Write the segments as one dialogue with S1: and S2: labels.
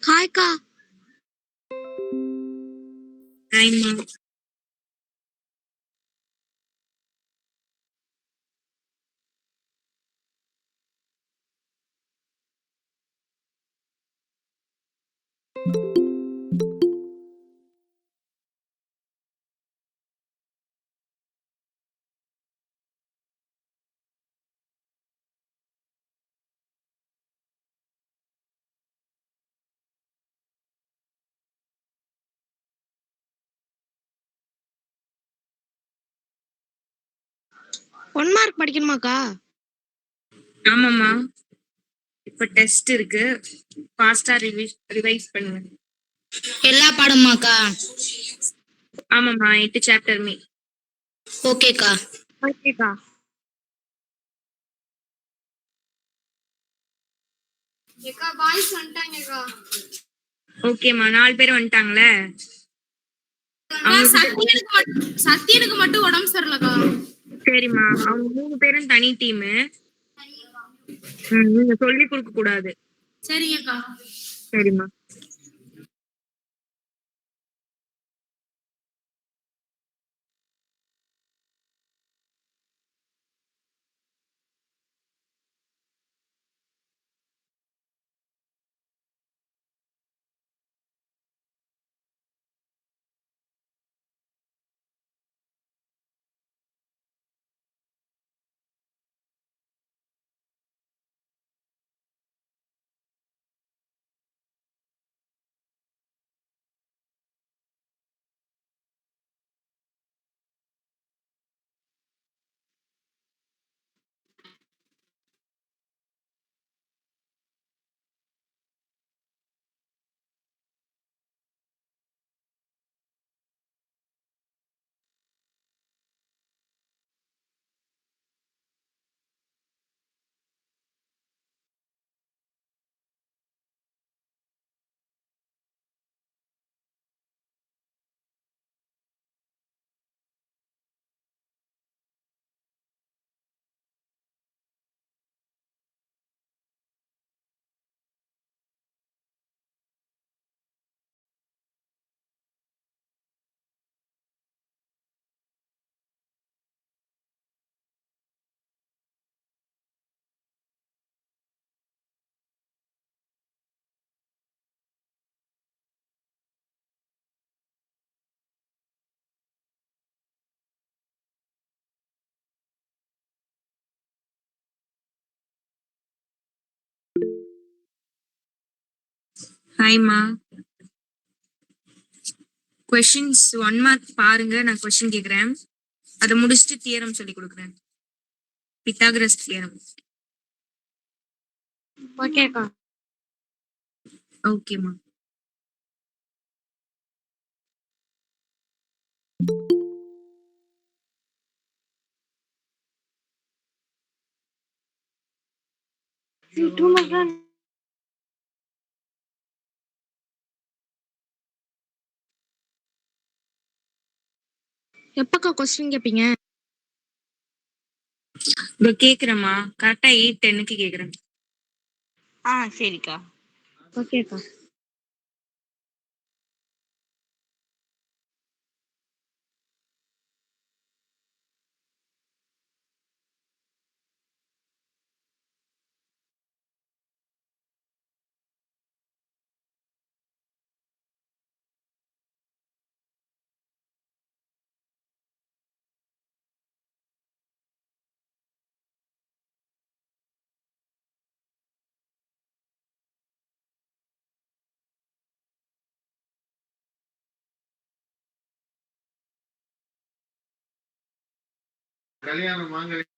S1: ஹாய்க்கா.
S2: ஹாய்மா.
S1: One mark படிக்கணுமாக்கா?
S2: ஆமாம்மா. இப்ப test இருக்கு. ஃபாஸ்டா ரிவைஸ் பண்ணுங்க.
S1: எல்லா பாடமாக்கா?
S2: ஆமாம்மா, 8 சாப்டருமே.
S1: ஓகேக்கா.
S2: ஓகேக்கா.
S1: ஏக்கா பாய்ஸ் வந்துட்டாங்கக்கா.
S2: ஓகேம்மா, 4 பேர் வந்துட்டாங்களே.
S1: சத்தியனுக்கு மட்டும் உடம்பு சரியில்லக்கா.
S2: சரிம்மா, அவங்க 3 பேரும் தனி டீமு. நீங்க சொல்லி கொடுக்க கூடாது.
S1: சரிங்கக்கா.
S2: சரிம்மா. ஹாய்மா. கொஸ்டின்ஸ் 1 மார்க் பாருங்க. நான் கொஸ்டின் கேக்குறேன். அதை முடிச்சுட்டு தியரம் சொல்லி கொடுக்குறேன். Pythagoras theorem.
S1: ஓகேக்கா.
S2: ஓகேம்மா.
S1: எப்பக்கா கொஸ்டின் கேப்பீங்க?
S2: இப்போ கேக்குறேம்மா. கரெக்டா 8:10க்கு கேக்குறேன்.
S1: சரிக்கா.
S2: ஓகேக்கா.
S3: கல்யாணம் மாங்கல்யம்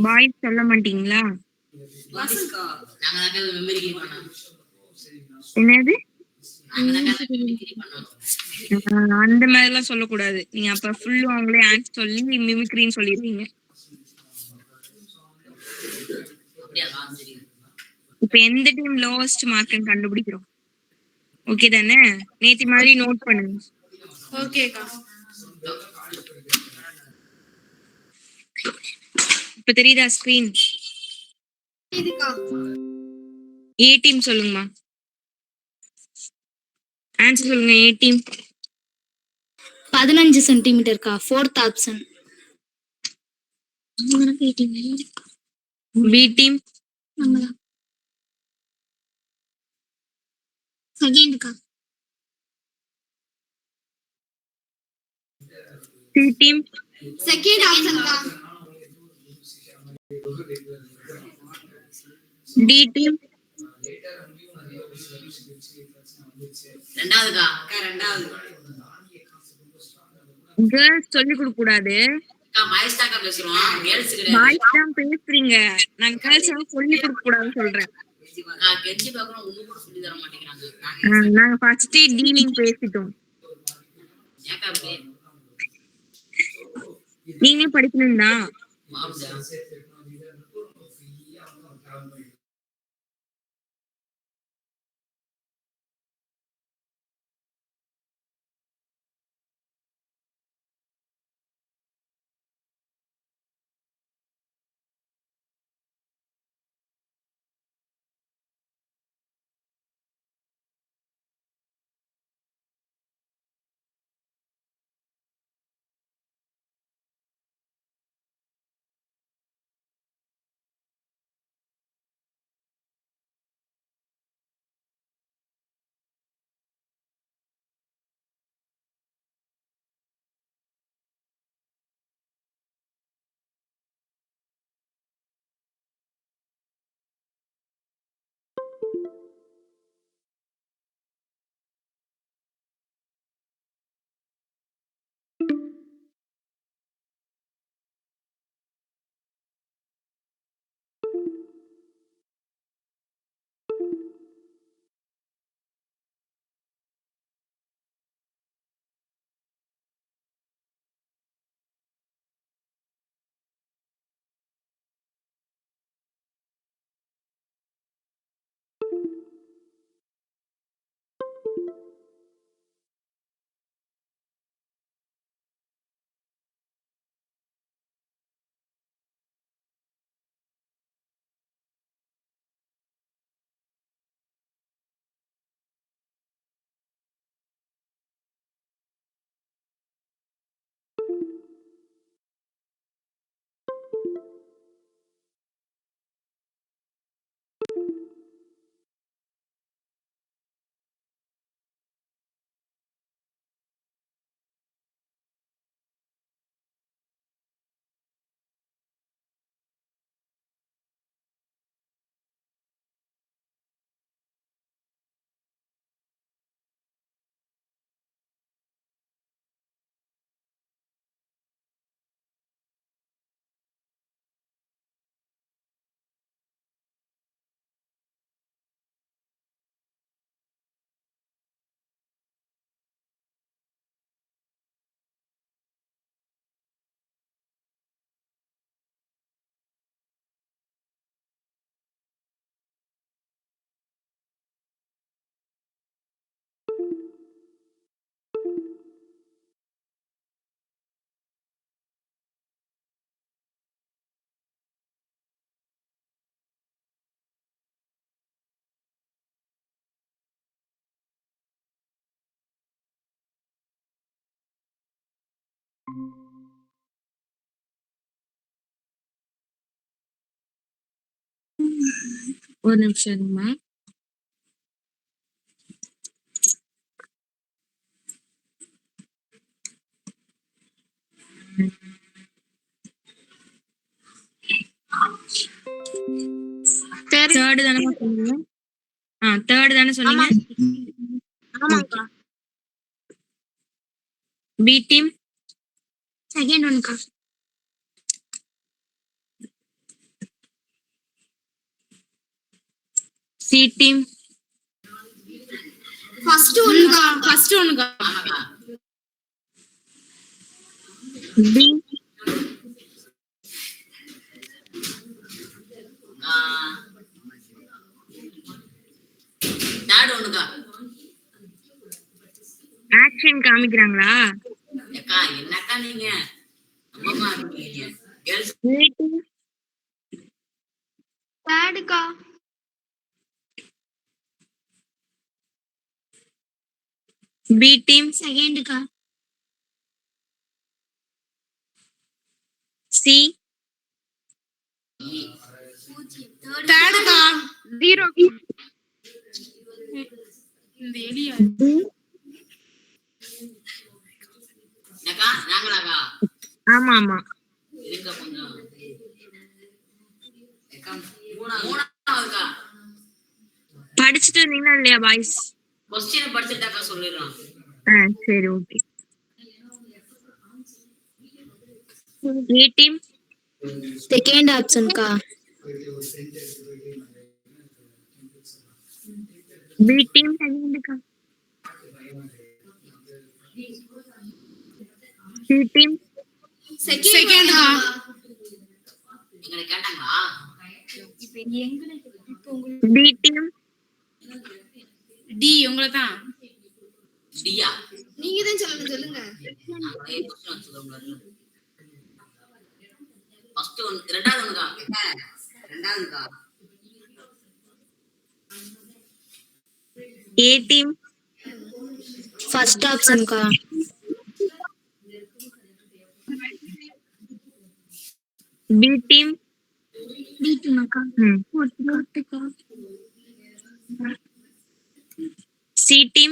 S2: பாய் சொல்ல மாட்டீங்களா? என்னது? அந்த மாதிரி எல்லாம் சொல்லக்கூடாது. நீங்க அப்ப ஃபுல்லும் அவங்களே ஆன்சர் சொல்லி மிமிக்ரின்னு சொல்லிடுவீங்க. இப்ப எந்த டீம் லோவஸ்ட் மார்க்னு கண்டுபிடிக்கிறோம். ஓகே தானே? நேத்தி மாதிரி நோட் பண்ணுங்க.
S1: ஓகேக்கா.
S2: இப்ப தெரியுதா ஸ்கிரீன்?
S1: இதுக்கா.
S2: ஏ டீம் சொல்லுங்கம்மா. ஆன்சர் சொல்லுங்க. ஏ டீம்
S1: 15 சென்டிமீட்டர்க்கா. 4th option.
S2: பி டீம்
S1: செகண்ட்க்கா.
S2: சி டீம்
S1: செகண்ட் ஆப்ஷன்க்கா.
S2: டி டீம்
S3: ரெண்டாவதுக்கா ரெண்டாவது
S2: கேர்ள்ஸ் சொல்லி கொடுக்க கூடாது.
S3: பாய்ஸ் தாக்கா பேசுறோம், கேர்ள்ஸ்
S2: பாய்ஸ் தான் பேசுறீங்க. நான் கேர்ள்ஸ் சொல்லி கொடுக்க கூடாதுன்னு சொல்றேன்.
S3: கெஞ்சி பாக்குறோம், ஒண்ணு கூட சொல்லி தர மாட்டேங்கிறாங்க.
S2: நாங்க ஃபர்ஸ்ட் டீலிங் பேசிட்டோம்.
S3: ஏக்கா அப்படி
S2: நீங்களும் படிக்கணும் தான். ஒரு நிமிஷம் இருங்கம்மா. தேர்ட் தானே சொன்னீங்க? தேர்ட் தானே சொன்னீங்க?
S1: ஆமாக்கா.
S2: பி டீம்
S1: செகண்ட் ஒன்க்கா.
S2: சி டீம்
S1: ஃபர்ஸ்ட் ஒன்க்கா. ஃபர்ஸ்ட் ஒன்க்கா.
S2: டி
S3: ஒண்ணுக்கா.
S2: ஆக்ஷன் காமிக்கிறாங்களா?
S3: ஏக்கா என்னக்கா நீங்க ரொம்பமா இருக்கீங்க. கேர்ள்ஸ்
S2: A team,
S1: தேர்டுக்கா.
S2: B team,
S1: செகண்டுக்கா.
S2: C,
S1: தேர்டுக்கா. ஜீரோ. இந்த எலியா
S2: D.
S3: என்னக்கா நாங்களாக்கா
S2: ஆமா ஆமா.
S3: இருங்க கொஞ்சம். ஏக்கா மூணாவதுக்கா.
S2: படிச்சுட்டு இருந்தீங்களா இல்லையா பாய்ஸ்?
S3: கொஸ்டின் படிச்சுட்டாக்கா சொல்லிடுறோம்.
S2: சரி ஓகே. A team,
S1: செகண்ட் ஆப்ஷன்க்கா.
S2: B team, செகண்டுக்கா. C team,
S1: செகண்டுக்கா.
S3: எங்களை கேட்டாங்களா?
S2: D team,
S1: டி உங்களை தான்.
S3: டியா
S1: நீங்க தான் சொல்லுங்க.
S3: நாங்களே கொஸ்டின் வச்சுக்கோங்க. ஃபர்ஸ்ட் ஒன் ரெண்டாவது ஒண்ணுக்கா. ரெண்டாவதுக்கா.
S2: A team,
S1: ஃபர்ஸ்ட் ஆப்ஷன்க்கா.
S2: B team,
S1: பி டீம்க்கா. ஃபோர்த்துக்கா.
S2: C team,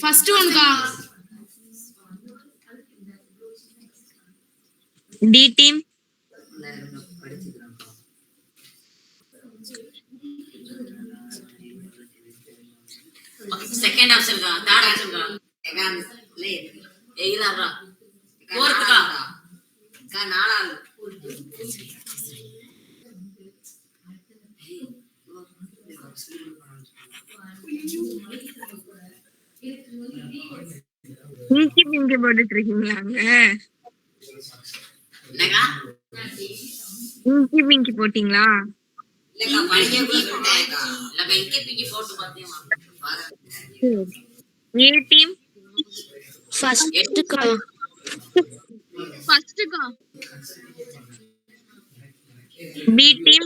S1: ஃபர்ஸ்ட் ஒன்க்கா.
S2: D team,
S3: செகண்ட் ஆப்ஷன்க்கா. தேர்ட் ஆப்ஷன்க்கா. இல்லக்கா ஃபோர்த்துக்கா. நாலாவது.
S2: இங்கி பிங்கி போட்டுட்டு இருக்கீங்களாங்க?
S3: என்னக்கா
S2: இங்கி பிங்கி போட்டீங்களா?
S3: இல்லக்கா படிக்க இல்லக்கா இங்கே பிங்கி போட்டு பார்த்தேன்.
S2: A team,
S1: ஃபர்ஸ்ட்க்கா. ஃபர்ஸ்ட்க்கா.
S2: B team,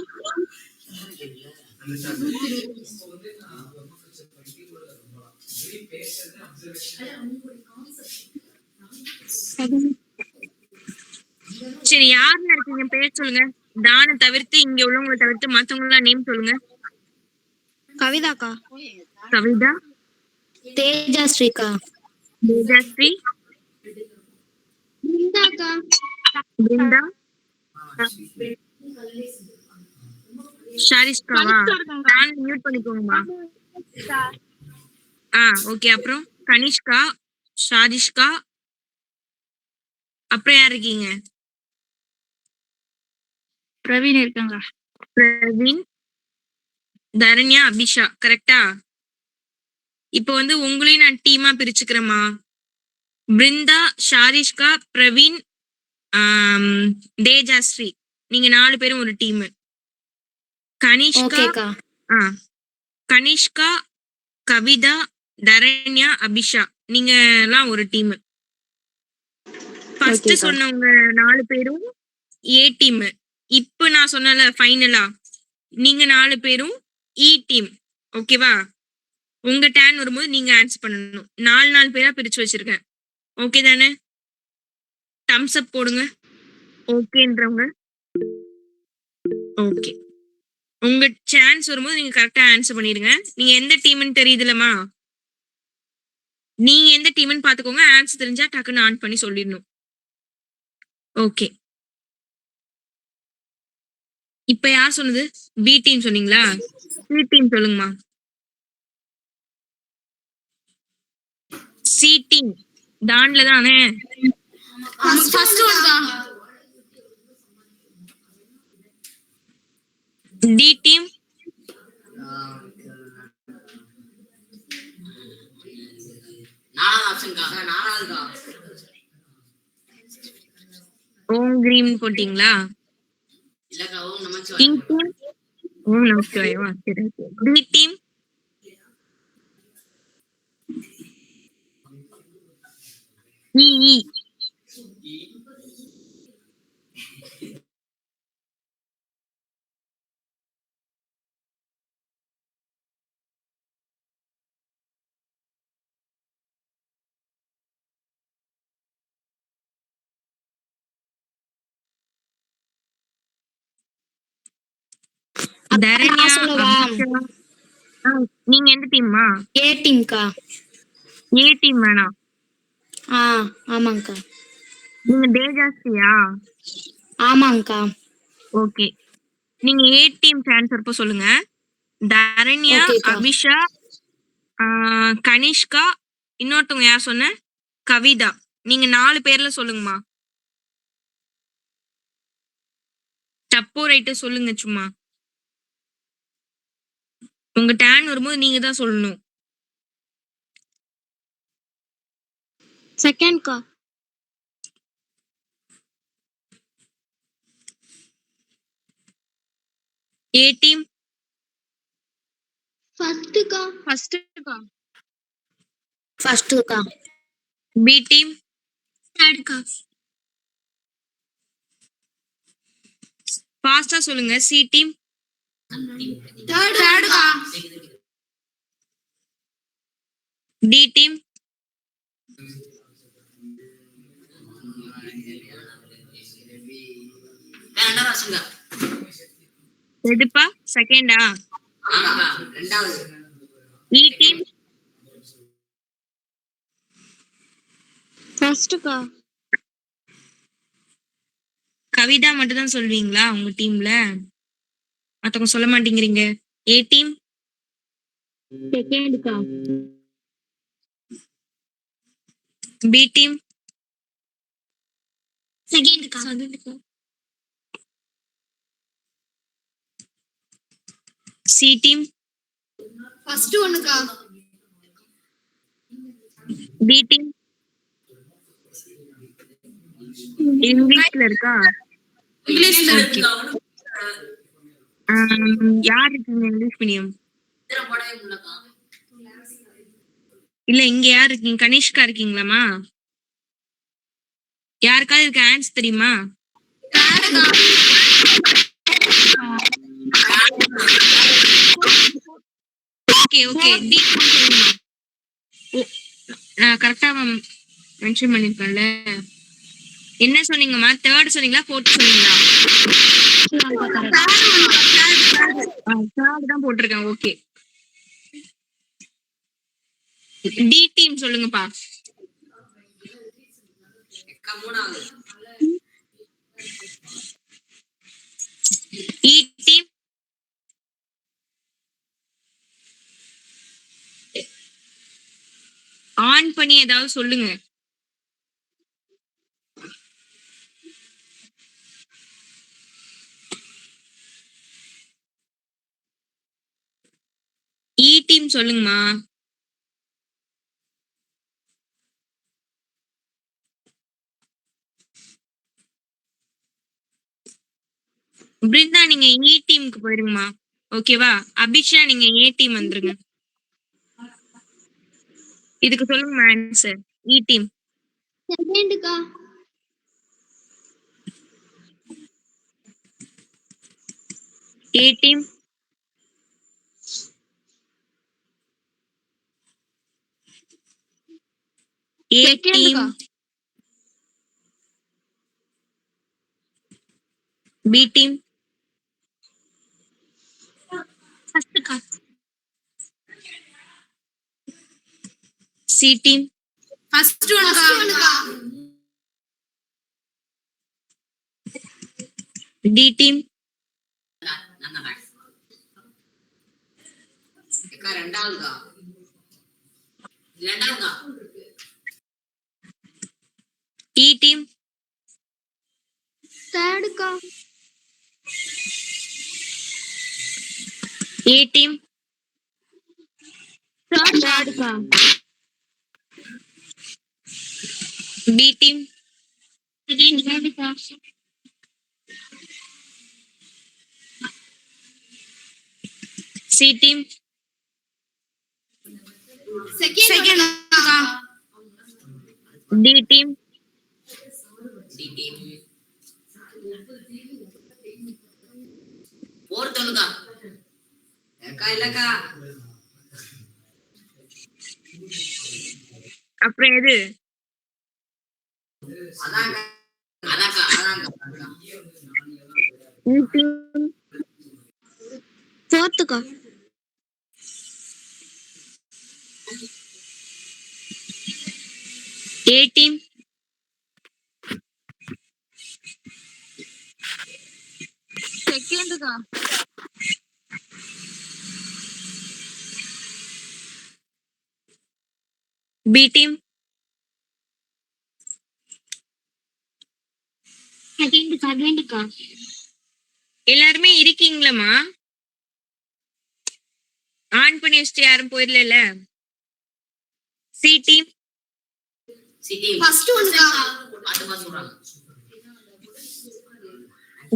S2: சரி யாருன்னு இருக்கீங்க பேர் சொல்லுங்க. தான தவிர்த்து இங்க உள்ளவங்களை தவிர்த்து மத்தவங்கள நேம் சொல்லுங்க.
S1: கவிதாக்கா.
S2: கவிதா,
S1: தேஜாஸ்ரீக்கா.
S2: தேஜாஸ்ரீ,
S1: பிருந்தாக்கா.
S2: பிருந்தா, ஷாரிஷ்காவா? நான் மியூட் பண்ணிக்கோங்கம்மா. ஓகே. அப்புறம் கனிஷ்கா, ஷாரிஷ்கா, அப்புறம் யார் இருக்கீங்க?
S1: பிரவீன் இருக்காங்க.
S2: பிரவீன், தரண்யா, அபிஷா. கரெக்டா? இப்போ வந்து உங்களையும் நான் டீமா பிரிச்சுக்கிறேம்மா. பிருந்தா, ஷாரிஷ்கா, பிரவீன், தேஜாஸ்ரீ, நீங்க 4 பேரும் ஒரு டீம். கனிஷ்கா,
S1: ஓகேக்கா.
S2: கனிஷ்கா, கவிதா, தரண்யா, அபிஷா, நீங்க எல்லாம் ஒரு டீம். ஃபர்ஸ்ட்
S1: ஓகேக்கா.
S2: சொன்னவங்க 4 பேரும் ஏ டீம். இப்போ நான் சொன்னல ஃபைனலா நீங்க 4 பேரும் இ டீம். ஓகேவா? உங்க டேன் வரும்போது நீங்க ஆன்சர் பண்ணணும். 4 பேரா பிரிச்சு வச்சிருக்கேன். ஓகே தானே? தம்ஸ் அப் போடுங்க ஓகேன்றவங்க. ஓகே. உங்க சான்ஸ் வரும்போது நீங்க கரெக்டா ஆன்சர் பண்ணிடுங்க. நீங்க எந்த டீம்னு தெரியுதுலமா? நீங்க எந்த டீம்னு பாத்துக்கோங்க. ஆன்சர் தெரிஞ்சா டக்குன்னு ஆன் பண்ணி சொல்லிடணும். ஓகே. இப்ப யார் சொன்னது? பி டீம் சொன்னீங்களா? சி டீம் சொல்லுங்கம்மா. சி டீம் தான்ல தானே?
S1: ஃபர்ஸ்ட் ஒன்க்கா.
S2: டி டீம்,
S3: நாலாவது ஆப்ஷன்க்கா. நாலாவதுக்கா.
S2: ஓம் கிரீம் போட்டீங்களா?
S3: இல்லக்கா ஓம்
S2: இ
S3: நமச்சிவாயம்.
S2: டீம், ஓம் நமச்சிவாயவா? சரி. பி டீம் இ தரண்யா,
S1: நான் சொல்லவா?
S2: அபிஷா. நீங்க எந்த டீம்மா?
S1: ஏ டீம்க்கா.
S2: ஏ டீம் வேணாம்.
S1: ஆமாங்கக்கா.
S2: நீங்க தேஜாஸ்ரீயா?
S1: ஆமாங்கக்கா.
S2: ஓகே. நீங்க ஏ டீம் ட்ரான்ஸ்ஃபர் இப்போ சொல்லுங்க. தரண்யா,
S1: ஓகேக்கா.
S2: அபிஷா, கனிஷ்கா, இன்னொருத்தவங்க யார் சொன்ன? கவிதா. நீங்க 4 பேர்ல சொல்லுங்கம்மா. தப்போ ரைட்டு சொல்லுங்க சும்மா. உங்க டேன் வரும்போது நீங்க தான் சொல்லணும்.
S1: செகண்ட்க்கா.
S2: ஏ டீம்
S1: ஃபர்ஸ்ட்க்கா. ஃபர்ஸ்ட்க்கா.
S2: பி டீம்
S1: தேர்ட்க்கா.
S2: ஃபாஸ்டா சொல்லுங்க. சி டீம்
S1: தேர்ட்க்கா.
S2: டி டீம்
S3: ரெண்டாவது வருஷங்க.
S2: எதுப்பா செகண்டா?
S3: ஆமாக்கா, ரெண்டாவது.
S2: இ டீம்
S1: ஃபர்ஸ்ட்க்கா.
S2: கவிதா மட்டும் தான் சொல்வீங்களா உங்க டீம்ல? மத்தவங்க சொல்ல மாட்டேங்கிறீங்க. ஏ டீம்
S1: செகண்ட்க்கா.
S2: பி டீம்
S1: செகண்ட்க்கா.
S2: சி டீம்
S1: ஃபர்ஸ்ட் ஒன்னுக்கா.
S2: டி டீம் இங்கிலீஷ்ல இருக்கா?
S1: இங்கிலீஷ்ல
S2: ஓகே. யார் இருக்கீங்க இங்கிலீஷ் மீடியம்?
S3: போடவே முடியலக்கா.
S2: இல்ல இங்க யார் இருக்கீங்க? கனிஷ்கா இருக்கீங்களாமா? யாருக்காவது இதுக்கு ஆன்சர் தெரியுமா? Okay okay. டி டீம் சொல்லுங்க. நான் கரெக்டா மென்ஷன் பண்ணிருக்கேன்ல. என்ன சொன்னீங்கம்மா? தேர்ட் சொன்னீங்களா ஃபோர்த் சொன்னீங்களா? தேர்ட் தான் போட்டிருக்கேன். ஓகே. டி டீம் சொல்லுங்கப்பா.
S3: அக்கா, மூணாவது.
S2: இ டீம் ஆன் பண்ணி ஏதாவது சொல்லுங்க. இ டீம் சொல்லுங்கம்மா. பிருந்தா நீங்க இ டீமுக்கு போயிருங்கம்மா. ஓகேவா? அபிஷா நீங்க ஏ டீம் வந்துருங்க. இதுக்கு சொல்லுங்க ஆன்சர். இ டீம்
S1: செகண்ட்க்கா.
S2: A team A team B team
S1: ஃபர்ஸ்ட்க்கா.
S2: சி டீம்
S1: ஃபர்ஸ்ட் ஒன்னுக்கா.
S2: டி டீம்
S3: அக்கா, ரெண்டாவதுக்கா. ரெண்டாவதுக்கா.
S2: இ டீம்
S1: தேர்ட்க்கா.
S2: ஏ டீம்
S1: தேர்ட்க்கா.
S2: பி டீம்
S1: செகண்ட்க்கா.
S2: சி டீம்,
S1: செகண்ட் அக்கா.
S2: D team,
S3: D team. Fourth ஒன்னுக்கா. ஏக்கா இல்லக்கா.
S2: அப்புறம் எது?
S3: அதான்க்கா. அதான்க்கா.
S2: இ டீம்,
S1: ஃபோர்த்துக்கா.
S2: ஏ டீம்,
S1: செகண்டுக்கா.
S2: பி டீம்,
S1: செகண்டுக்கா.
S2: எல்லாருமே இருக்கீங்களா? ஆன் பண்ணி வச்சுட்டு யாரும் போயிடல. C team,
S3: C team.
S1: First ஒன்னுக்கா.
S3: அதுமா சொல்றாங்க.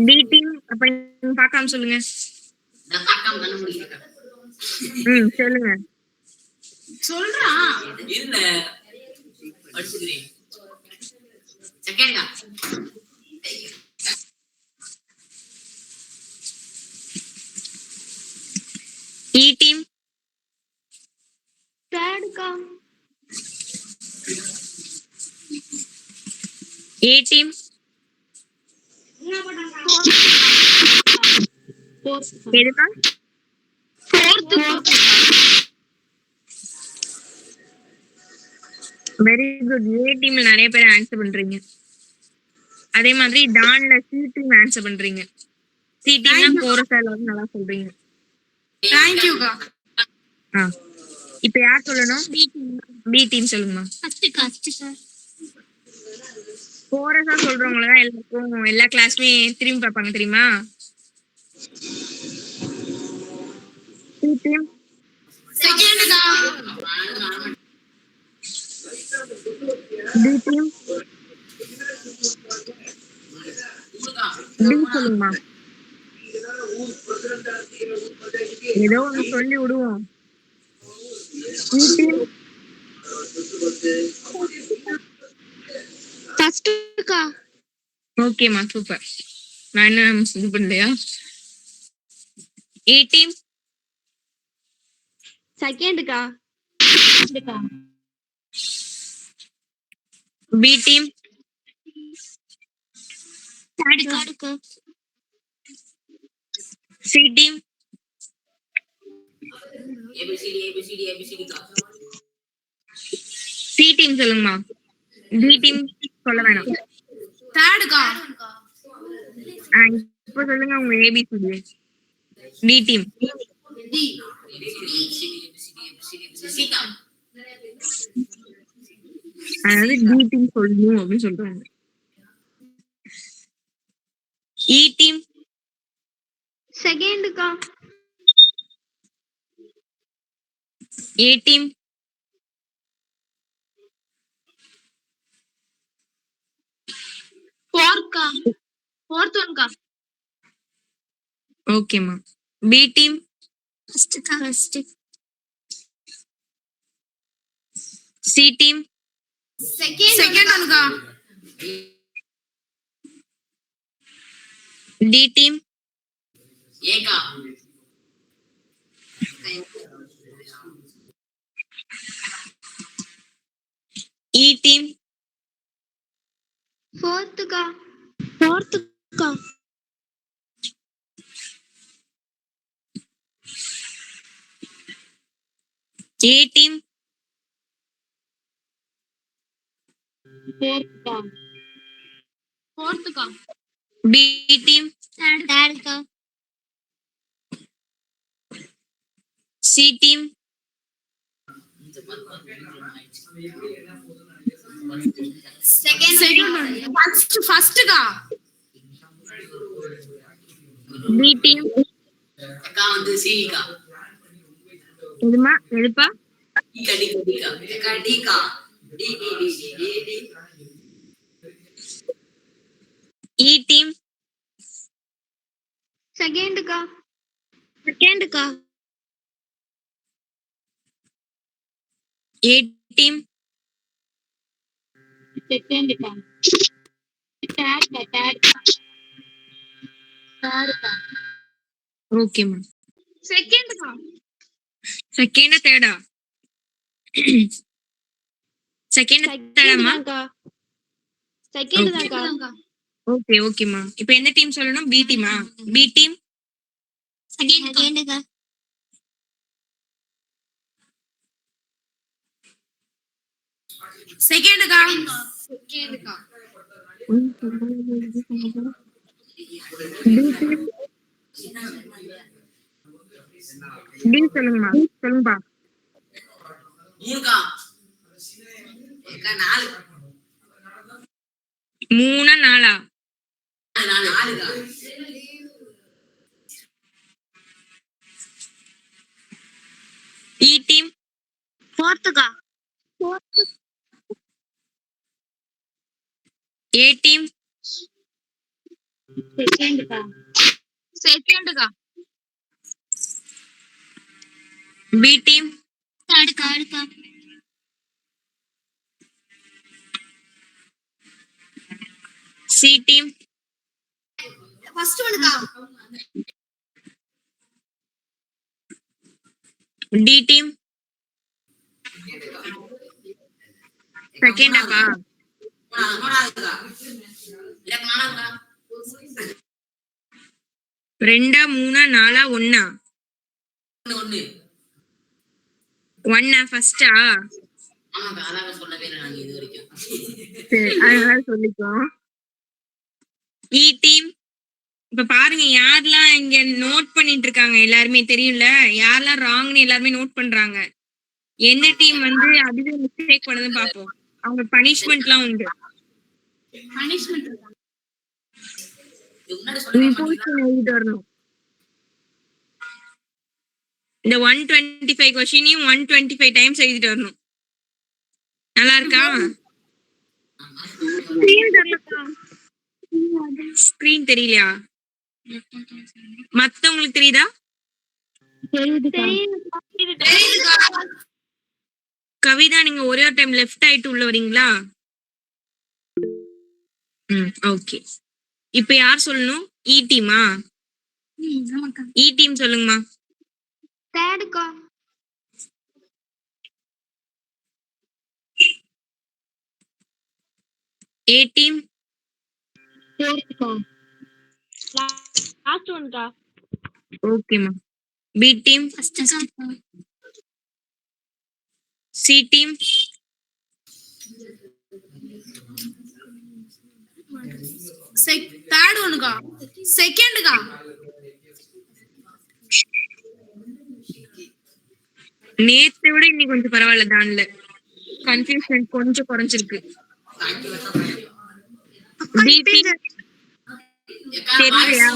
S2: டி டீம், அப்ப நீங்க பார்க்காம சொல்லுங்க.
S3: நான் பார்க்காம பண்ண முடியல.
S2: சொல்லுங்க.
S1: சொல்றா.
S3: இல்ல. படிச்சுக்கிறேன். செகண்டா.
S2: இ டீம்,
S1: தேர்டுக்கா.
S2: ஏ டீம், எதுமா? Very good. ஏ டீம்ல நிறைய பேர் ஆன்சர் பண்றீங்க. அதே மாதிரி டான்ல சி டீம் ஆன்சர் பண்றீங்க. சி டீம்னா கோரஸ் எல்லாரும் நல்லா சொல்றீங்க.
S1: தேங்க்யூக்கா.
S2: இப்ப யார் சொல்லணும்? பி டீம் சொல்லுங்கம்மா.
S1: ஃபர்ஸ்ட்டுக்கா.
S2: கோரஸா சொல்றவங்கள தான் எல்லாருக்கும் எல்லா கிளாஸ்மே திரும்பி பார்ப்பாங்க தெரியுமா? சி டீம்,
S1: செகண்டுக்கா.
S2: டி டீம், டி சொல்லுங்கம்மா. ஏதோ ஒன்று சொல்லி விடுவோம். சி டீம்,
S1: ஃபர்ஸ்ட்டுக்கா.
S2: ஓகேம்மா, சூப்பர். நான் என்ன இது பண்ணலையா? ஏ டீம்,
S1: செகண்டுக்கா.
S2: பி டீம்,
S1: தேர்டுக்கா.
S2: சி டீம்,
S3: ஏபிசிடி கா.
S2: சி டீம் சொல்லுங்கம்மா. டி டீம் சொல்ல வேணாம்.
S1: தேர்டுக்கா.
S2: இப்போ சொல்லுங்க உங்க ABCD. D team,
S1: D.
S3: C கா.
S2: அதாவது டி டீம் சொல்லணும் அப்படின்னு சொல்றாங்க. இ டீம்,
S1: செகண்டுக்கா.
S2: ஏ டீம்,
S1: ஃபோர்த்க்கா. ஃபோர்த் ஒன்க்கா.
S2: ஓகேம்மா. பி டீம்,
S1: ஃபர்ஸ்ட்டுக்கா.
S2: சி டீம்,
S1: செகண்ட் ஒன்க்கா.
S2: டி டீம்,
S3: ஏகா.
S2: இ டீம்,
S1: ஃபோர்த்துக்கா.
S2: ஏ டீம்,
S1: ஃபோர்த்துக்கா.
S2: பி டீம்,
S1: தேர்டுக்கா.
S2: சி டீம்,
S1: செகண்ட் ஃபர்ஸ்ட்டுக்கா.
S2: பி டீம்,
S3: அக்கா வந்து சி கா.
S2: எதுமா? எதுப்பா?
S3: டிகா. அக்கா டி கா. டி.
S2: இ டீம்,
S1: செகண்டுக்கா.
S2: ஏ டீம்
S1: செகண்ட் கா தேர்ட்
S2: ஓகேம்மா.
S1: செகண்ட் கா
S2: செகண்டா தேர்டா? செகண்ட் தேர்டாமா?
S1: செகண்ட் தான்க்கா.
S2: ஓகே ஓகேம்மா. இப்போ எந்த டீம் சொல்லணும்? பி டீமா? பி டீம்
S1: செகண்ட் கா செகண்ட் கா செகண்ட் கா
S2: பி சொல்லுங்கம்மா. சொல்லுங்கப்பா.
S3: 3 அக்கா 4
S2: 3 4
S3: 4
S2: இ டீம்
S1: ஃபோர்த் கா
S2: ஏ டீம்
S1: செகண்ட் கா செகண்ட் கா
S2: பி டீம்
S1: தேர்ட் கா
S2: சி டீம்
S1: ஃபர்ஸ்ட் ஒன் கா
S2: டி டீம் செகண்டாப்பா?
S3: 3 இல்ல 4
S2: 2 3 4 1
S3: 1
S2: 1 ஃபர்ஸ்டா?
S3: ஆமாக்கா அதான் சொல்லவே இல்லை நாங்க இது வரைக்கும்.
S2: சரி அதனால சொல்லிக்கோ. இ டீம் இப்ப பாருங்க யாரெல்லாம் இங்க நோட் பண்ணிட்டு இருக்காங்க எல்லாருமே தெரியும்ல, யாரெல்லாம் ராங்னு எல்லாருமே நோட் பண்றாங்க. எந்த டீம் வந்து அதிக மிஸ்டேக் பண்ணுதுன்னு பாப்போம். அவங்க பனிஷ்மெண்ட்லாம் உண்டு.
S1: பனிஷ்மென்ட்
S3: முன்னாடி சொல்லவே
S2: இம்போசிஷன் எழுதிட்டு வரணும். இந்த 125 கொஸ்டினையும் 125 டைம்ஸ் எழுதிட்டு வரணும். நல்லா இருக்கா? ஸ்கிரீன் தெரியலையா? மத்தவங்களுக்கு தெரியுதா? கவிதா நீங்க ஒரே ஒரு டைம் லெஃப்ட் ஆயிட்டு உள்ள வரீங்களா? ஓகே. இப்போ யார் சொல்லணும்? இ டீமா? இ டீம் சொல்லுங்கம்மா.
S1: தேர்ட் கா
S2: ஏ டீம்
S1: ஃபோர்த் கா லாஸ்ட் ஒன் கா
S2: ஓகேம்மா. பி டீம்
S1: ஃபர்ஸ்ட் கா
S2: சி டீம்
S1: தேர்ட் ஒன் கா செகண்ட் கா
S2: நேத்தை விட இன்னைக்கு கொஞ்சம் பரவாயில்ல தான்ல. கன்ஃபியூஷன் கொஞ்சம் குறைஞ்சிருக்கு. பி டீம் தெரியலையா?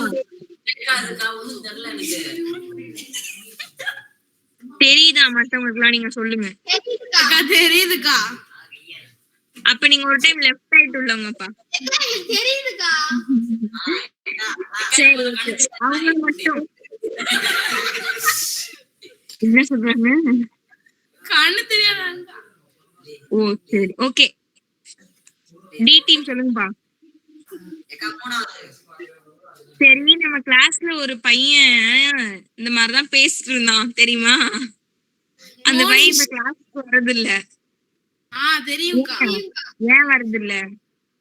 S2: தெரியுதா மத்தவங்களுக்குலாம்? நீங்க சொல்லுங்க.
S1: தெரியுதுக்கா
S2: அப்ப நீங்க ஒரு டைம் லெஃப்ட் ஆயிட்டு உள்ளவங்கப்பா.
S1: தெரியுதுக்கா
S2: சரி ஓகே. அவங்க மட்டும் என்ன சொல்றாங்க?
S1: கண்ணு தெரியாதாங்க.
S2: ஓ சரி ஓகே. டி டீம் சொல்லுங்கப்பா. சரி நம்ம கிளாஸ்ல ஒரு பையன் இந்த மாதிரிதான் பேசிட்டு இருந்தான் தெரியுமா? அந்த பையன் இப்ப கிளாஸ்க்கு வர்றது இல்ல.
S1: தெரியும்க்கா.
S2: ஏன் வர்றது இல்ல?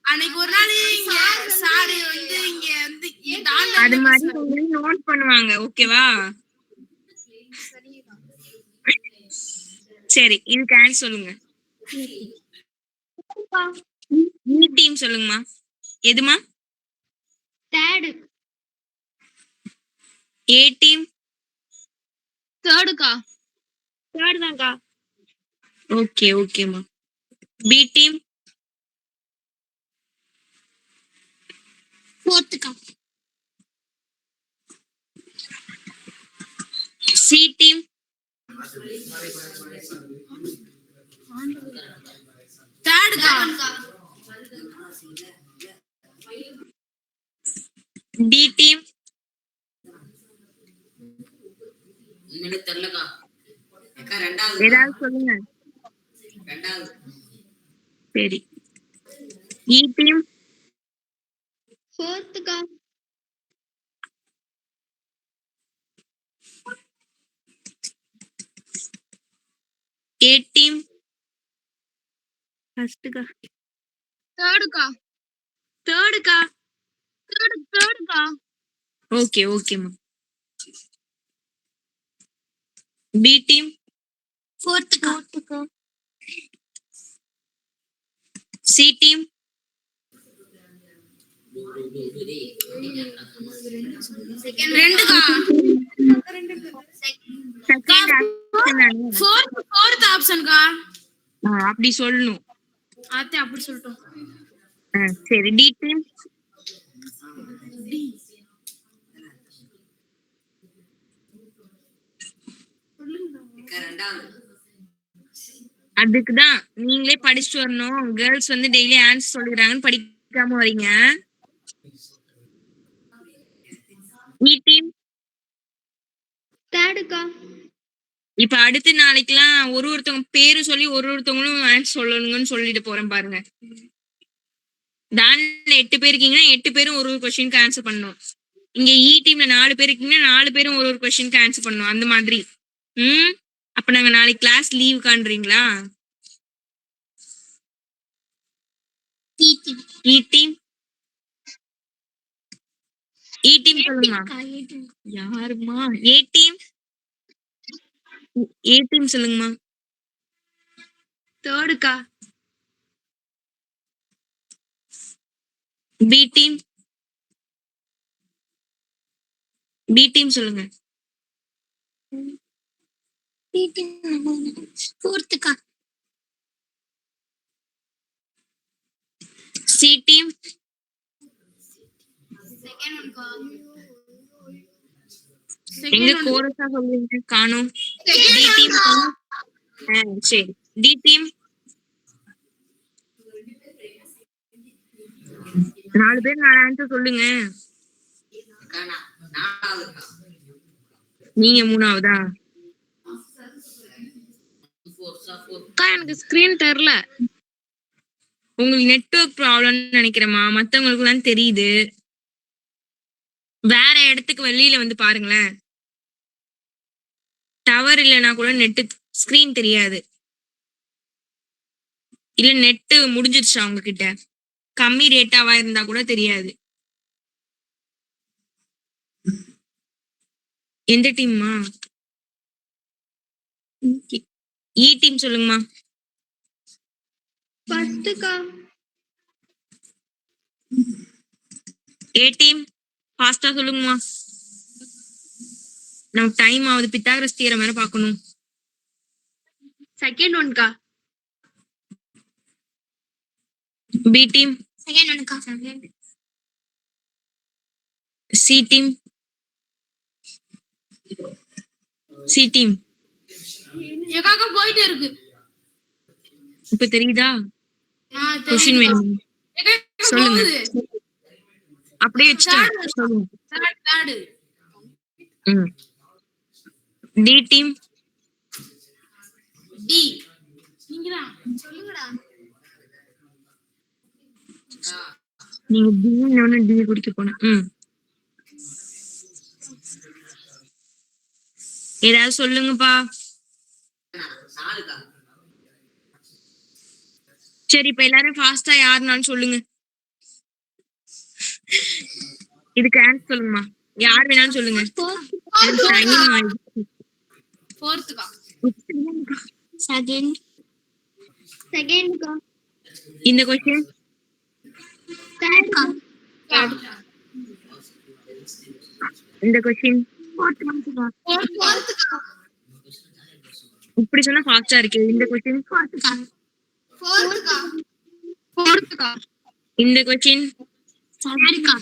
S1: அன்னைக்கு ஒரு நாள் இங்க சார் வந்து இங்க வந்து
S2: அது மாதிரி நோட் பண்ணுவாங்க ஓகேவா? சரி இதுக்கு ஆன்சர் சொல்லுங்க. இ டீம் சொல்லுங்கம்மா. எதுமா?
S1: தேர்ட்
S2: ஏ டீம்
S1: தேர்ட் கா தேர்ட் தான்க்கா.
S2: ஓகே ஓகேம்மா. பி டீம்
S1: ஃபோர்த் கா
S2: சி டீம்
S1: தேர்ட் கா
S2: டி டீம்
S3: தெரியலக்கா. அக்கா 2வது
S2: ஏதாவது சொல்லுங்க.
S3: ரெண்டாவது.
S2: சரி. இ டீம்
S1: ஃபோர்த்துக்கா.
S2: ஏ டீம் ஃபர்ஸ்ட்க்கா.
S1: தேர்டுக்கா. தேர்டுக்கா. தேர்டுக்கா.
S2: ஓகே ஓகேம்மா. பி டீம்
S1: ஃபோர்த்துக்கா.
S2: சி டீம்
S1: ரெண்டுக்கா.
S2: Second option.
S1: ஃபோர்த் ஆப்ஷன்க்கா.
S2: அப்படி சொல்லணும்.
S1: அத்தை அப்படி சொல்லிட்டோம்.
S2: சரி. டி டீம்
S3: ரெண்டாவது.
S2: அதுக்குதான் நீங்களே படிச்சுட்டு வரணும். கேர்ள்ஸ் வந்து டெய்லி ஆன்சர் சொல்லிடுறாங்கன்னு படிக்காம வரீங்க. இ டீம்
S1: தேர்டுக்கா.
S2: இப்ப அடுத்த நாளைக்கெல்லாம் ஒருத்தவங்க பேரும் சொல்லி ஒருத்தவங்களும் ஆன்சர் சொல்லணுங்கன்னு சொல்லிட்டு போறேன் பாருங்க. டான்ல 8 பேர் இருக்கீங்கன்னா 8 பேரும் ஒரு கொஸ்டினுக்கு ஆன்சர் பண்ணணும். இங்க இ டீம்ல 4 பேர் இருக்கீங்கன்னா 4 பேரும் ஒரு கொஸ்டினுக்கு ஆன்சர் பண்ணணும். அந்த மாதிரி. அப்ப நாங்க நாளைக்கு கிளாஸ் லீவ் காண்றீங்களா? இ டீம் சொல்லுங்கம்மா. யாருமா? ஏ டீம் சொல்லுங்கம்மா.
S1: தேர்டுக்கா.
S2: பி டீம் சொல்லுங்க.
S1: ஃபோர்த்துக்கா.
S2: சி டீம் எங்க கோரஸா சொல்லுங்க. காணோம். டி டீம் சரி. டி டீம் 4 பேர் 4 ஆன்சர் சொல்லுங்க.
S3: நாலாவது.
S2: நீங்க மூணாவதா?
S1: எனக்கு ஸ்கிரீன் தெரியல.
S2: உங்களுக்கு நெட்வொர்க் ப்ராப்ளம்னு நினைக்கிறேம்மா. மத்தவங்களுக்கு தான் தெரியுது. வேற இடத்துக்கு வெளியில வந்து பாருங்களேன். டவர் இல்லைன்னா கூட நெட்டு ஸ்கிரீன் தெரியாது. இல்ல நெட்டு முடிஞ்சிருச்சா உங்ககிட்ட? கம்மி ரேட்டாவா இருந்தா கூட தெரியாது. எந்த டீம்மா? இ டீம் சொல்லுங்கம்மா.
S1: ஃபர்ஸ்ட்க்கா.
S2: ஏ டீம் ஃபாஸ்டா சொல்லுங்கம்மா. நமக்கு டைம் ஆகுது. பித்தாகரஸ் தியரம் வேற பார்க்கணும்.
S1: செகண்ட் ஒன்க்கா.
S2: பி டீம்
S1: செகண்ட் ஒன்க்கா.
S2: சி டீம்
S1: எக்காக போயிட்டே இருக்கு.
S2: இப்ப தெரியுதா? கொஸ்டின் வேணும் சொல்லுங்க. அப்படியே வச்சுட்டேன். சொல்லுங்க. D team
S1: D. நீங்கடா சொல்லுங்கடா.
S2: நீங்க டி குடிக்க போன. ஏதாவது சொல்லுங்கப்பா. சரி, இப்ப எல்லாரும் ஃபாஸ்டா யாருனாலும் சொல்லுங்க. இதுக்கு ஆன்சர் சொல்லுங்கம்மா. யார் வேணாலும் சொல்லுங்க.
S1: ஃபோர்த்துக்கா. செகண்ட்க்கா.
S2: இந்த கொஸ்டின்
S1: தேர்ட்க்கா.
S2: இந்த கொஸ்டின்
S1: ஃபோர்த்துக்கா.
S2: இப்படி சொன்னா ஃபாஸ்டா இருக்கு. இந்த கொஸ்டின்
S1: ஃபோர்த்துக்கா. ஃபோர்த்துக்கா.
S2: இந்த கொஸ்டின்
S1: தேர்ட்க்கா.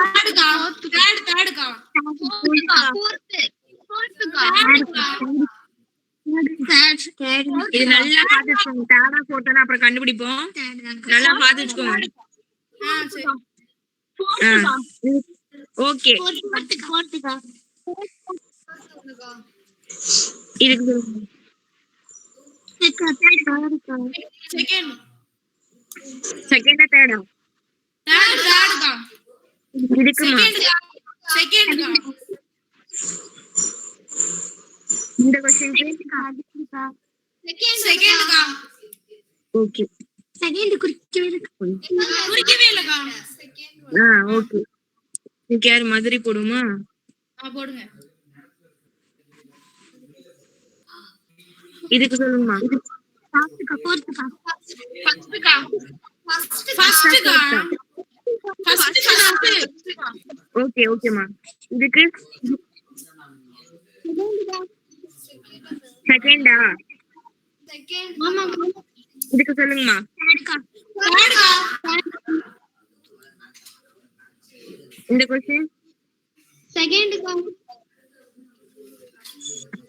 S1: தேர்ட்க்கா. தேர்ட்க்கா.
S2: இது நல்லா பார்த்து வச்சுக்கோங்க. தேடா போட்டோன்னா அப்புறம் கண்டுபிடிப்போம். நல்லா பார்த்து வச்சுக்கோங்க. ஓகே. இதுக்கு
S1: செகண்ட்
S2: செகண்டா தேர்டா
S1: தேர்டுக்கா
S2: இருக்குமா
S1: செகண்ட்க்கா
S2: இந்த क्वेश्चनக்கு
S1: செகண்ட்க்கா
S2: ஓகே
S1: குறிக்கவே இல்லக்கா
S2: ஓகே இன்னைக்கு யார் மதுரை போடுமா
S1: போடுங்க
S2: இதுக்கு சொல்லுங்கம்மா
S1: ஃபர்ஸ்ட்க்கா
S2: ஓகே ஓகேம்மா இதுக்கு செகண்டா இதுக்கு சொல்லுங்கம்மா இந்த क्वेश्चन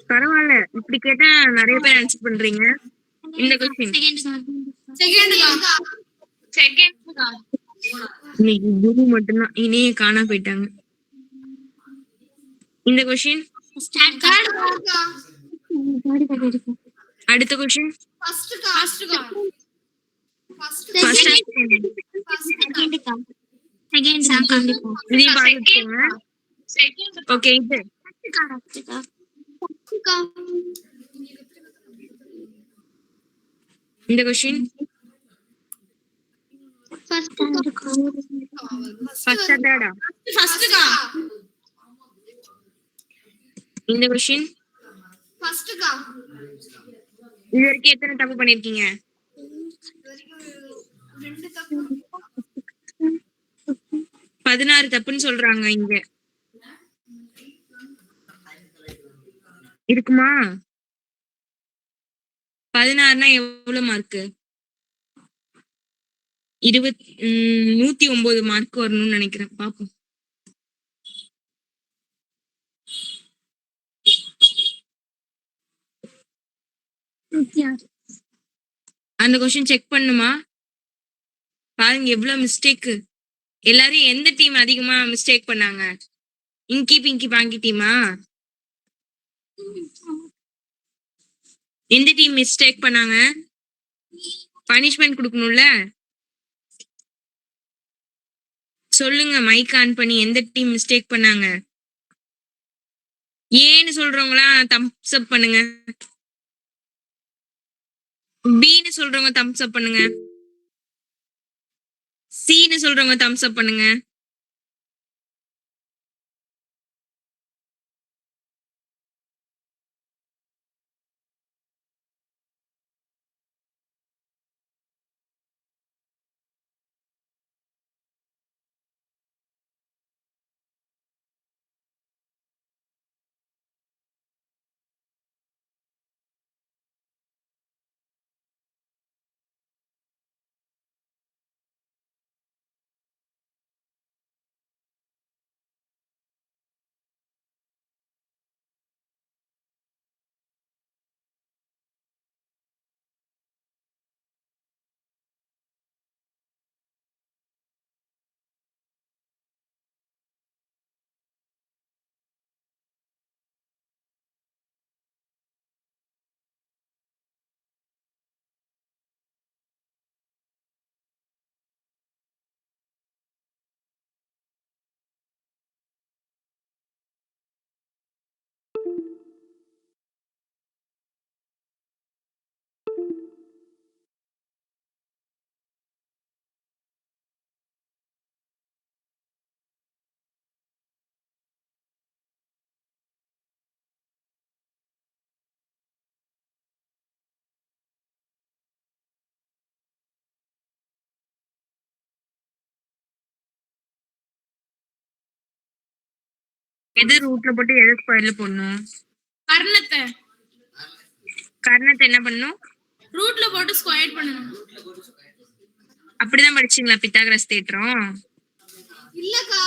S2: பரவாயில்ல இப்படி கேட்டா நிறைய பேர் ஆன்சர் பண்றீங்க இந்த क्वेश्चन இன்னைக்கு குரு மட்டும்தான் இனியே காணா போயிட்டாங்க இந்த क्वेश्चन அடுத்த क्वेश्चन இதையும் பாத்துக்கோங்க ஓகே இது இந்த क्वेश्चन ஃபர்ஸ்ட் தேர்டா இந்த क्वेश्चन இது வரைக்கும் எத்தனை தப்பு பண்ணிருக்கீங்க 16 தப்புன்னு சொல்றாங்க இங்க இருக்குமா 16னா எவ்வளவு மார்க் 109 மார்க் வரணும்னு நினைக்கிறேன் பாப்போம் அந்த क्वेश्चन செக் பண்ணுமா பாருங்க எவ்வளவு மிஸ்டேக் எல்லாரும் எந்த டீம் அதிகமா மிஸ்டேக் பண்ணாங்க இங்கி பிங்கி பாங்கி டீமா எந்த டீம் மிஸ்டேக் பண்ணாங்க பனிஷ்மெண்ட் கொடுக்கணும்ல சொல்லுங்க மைக் ஆன் பண்ணி எந்த டீம் மிஸ்டேக் பண்ணாங்க ஏன்னு சொல்றவங்களாம் தம்ஸ் அப் பண்ணுங்க பின்னு சொல்றவங்க தம்ஸ் அப் பண்ணுங்க சின்னு சொல்றவங்க தம்ஸ் அப் பண்ணுங்க எது ரூட்ல போட்டு எது ஸ்கொயர்ல போடணும் கர்ணத்தை என்ன பண்ணணும்
S1: ரூட்ல போட்டு ஸ்கொயர் பண்ணனும்
S2: அப்படிதான் படிச்சீங்களா பித்தாகரஸ் தேற்றம்
S4: இல்லக்கா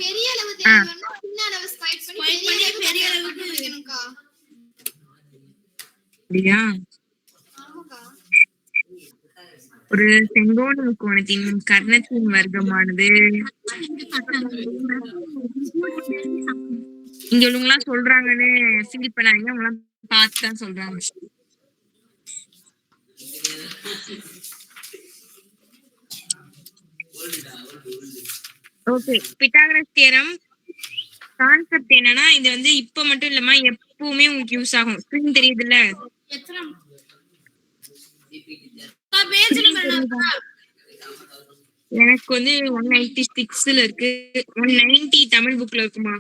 S4: பெரிய அளவு தேவைன்னா சின்ன அளவு ஸ்கொயர் பண்ணி பெரிய அளவுக்கு வைக்கணும்க்கா
S2: அப்படியா
S4: ஆமாக்கா
S2: ஒரு செங்கோண முக்கோணத்தின் கர்ணத்தின் வர்க்கமானது இங்க உள்ளவங்க எல்லாம் சொல்றாங்கன்னு ஃபீல் பண்ணாங்க அவங்க எல்லாம் பார்த்து தான் சொல்றாங்க ஓகே, பித்தாகரஸ் தியரம் கான்செப்ட் என்னன்னா, இது வந்து இப்ப மட்டும் இல்லம்மா, எப்பவுமே உங்களுக்கு யூஸ் ஆகும். ஸ்கிரீன் தெரியுதுல்ல?
S1: பேஜ் நம்பர் என்னக்கா?
S2: எனக்கு வந்து 196ல இருக்கு. 190 தமிழ் புக்ல இருக்குமா.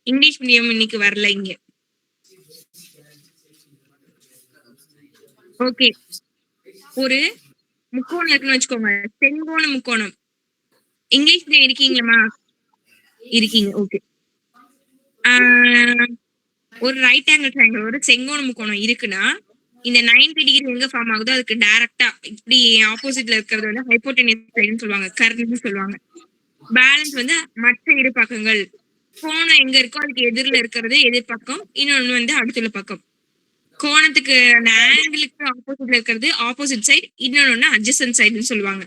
S2: இங்கிலீஷ் மீடியம் இன்னைக்கு வரல இங்க. ஓகே, ஒரு முக்கோணம் இருக்குன்னு வச்சுக்கோங்க. செங்கோண முக்கோணம். இங்கிலீஷ் மீடியம் இருக்கீங்களா? இருக்கீங்க. ஓகே. ஒரு ரைட் ஆங்கிள் ட்ரையாங்கிள், ஒரு செங்கோண முக்கோணம் இருக்குன்னா, இந்த 90 டிகிரி எங்க ஃபார்ம் ஆகுதோ அதுக்கு டைரக்டா இப்படி ஆப்போசிட்ல இருக்கிறது வந்து ஹைப்போடெனியஸ் சைடுன்னு சொல்லுவாங்க, கர்ன்னு சொல்லுவாங்க. பேலன்ஸ் வந்து மற்ற இரு பக்கங்கள். கோணம் எங்க இருக்கோ அதுக்கு எதிரில இருக்கிறது எதிர்பக்கம், இன்னொன்னு வந்து அடுத்துள்ள பக்கம். கோணத்துக்கு அந்த ஆங்கிளுக்கு ஆப்போசிட்ல இருக்கிறது ஆப்போசிட் சைடு, இன்னொன்னு அட்ஜசன்ட் சைடுன்னு சொல்லுவாங்க.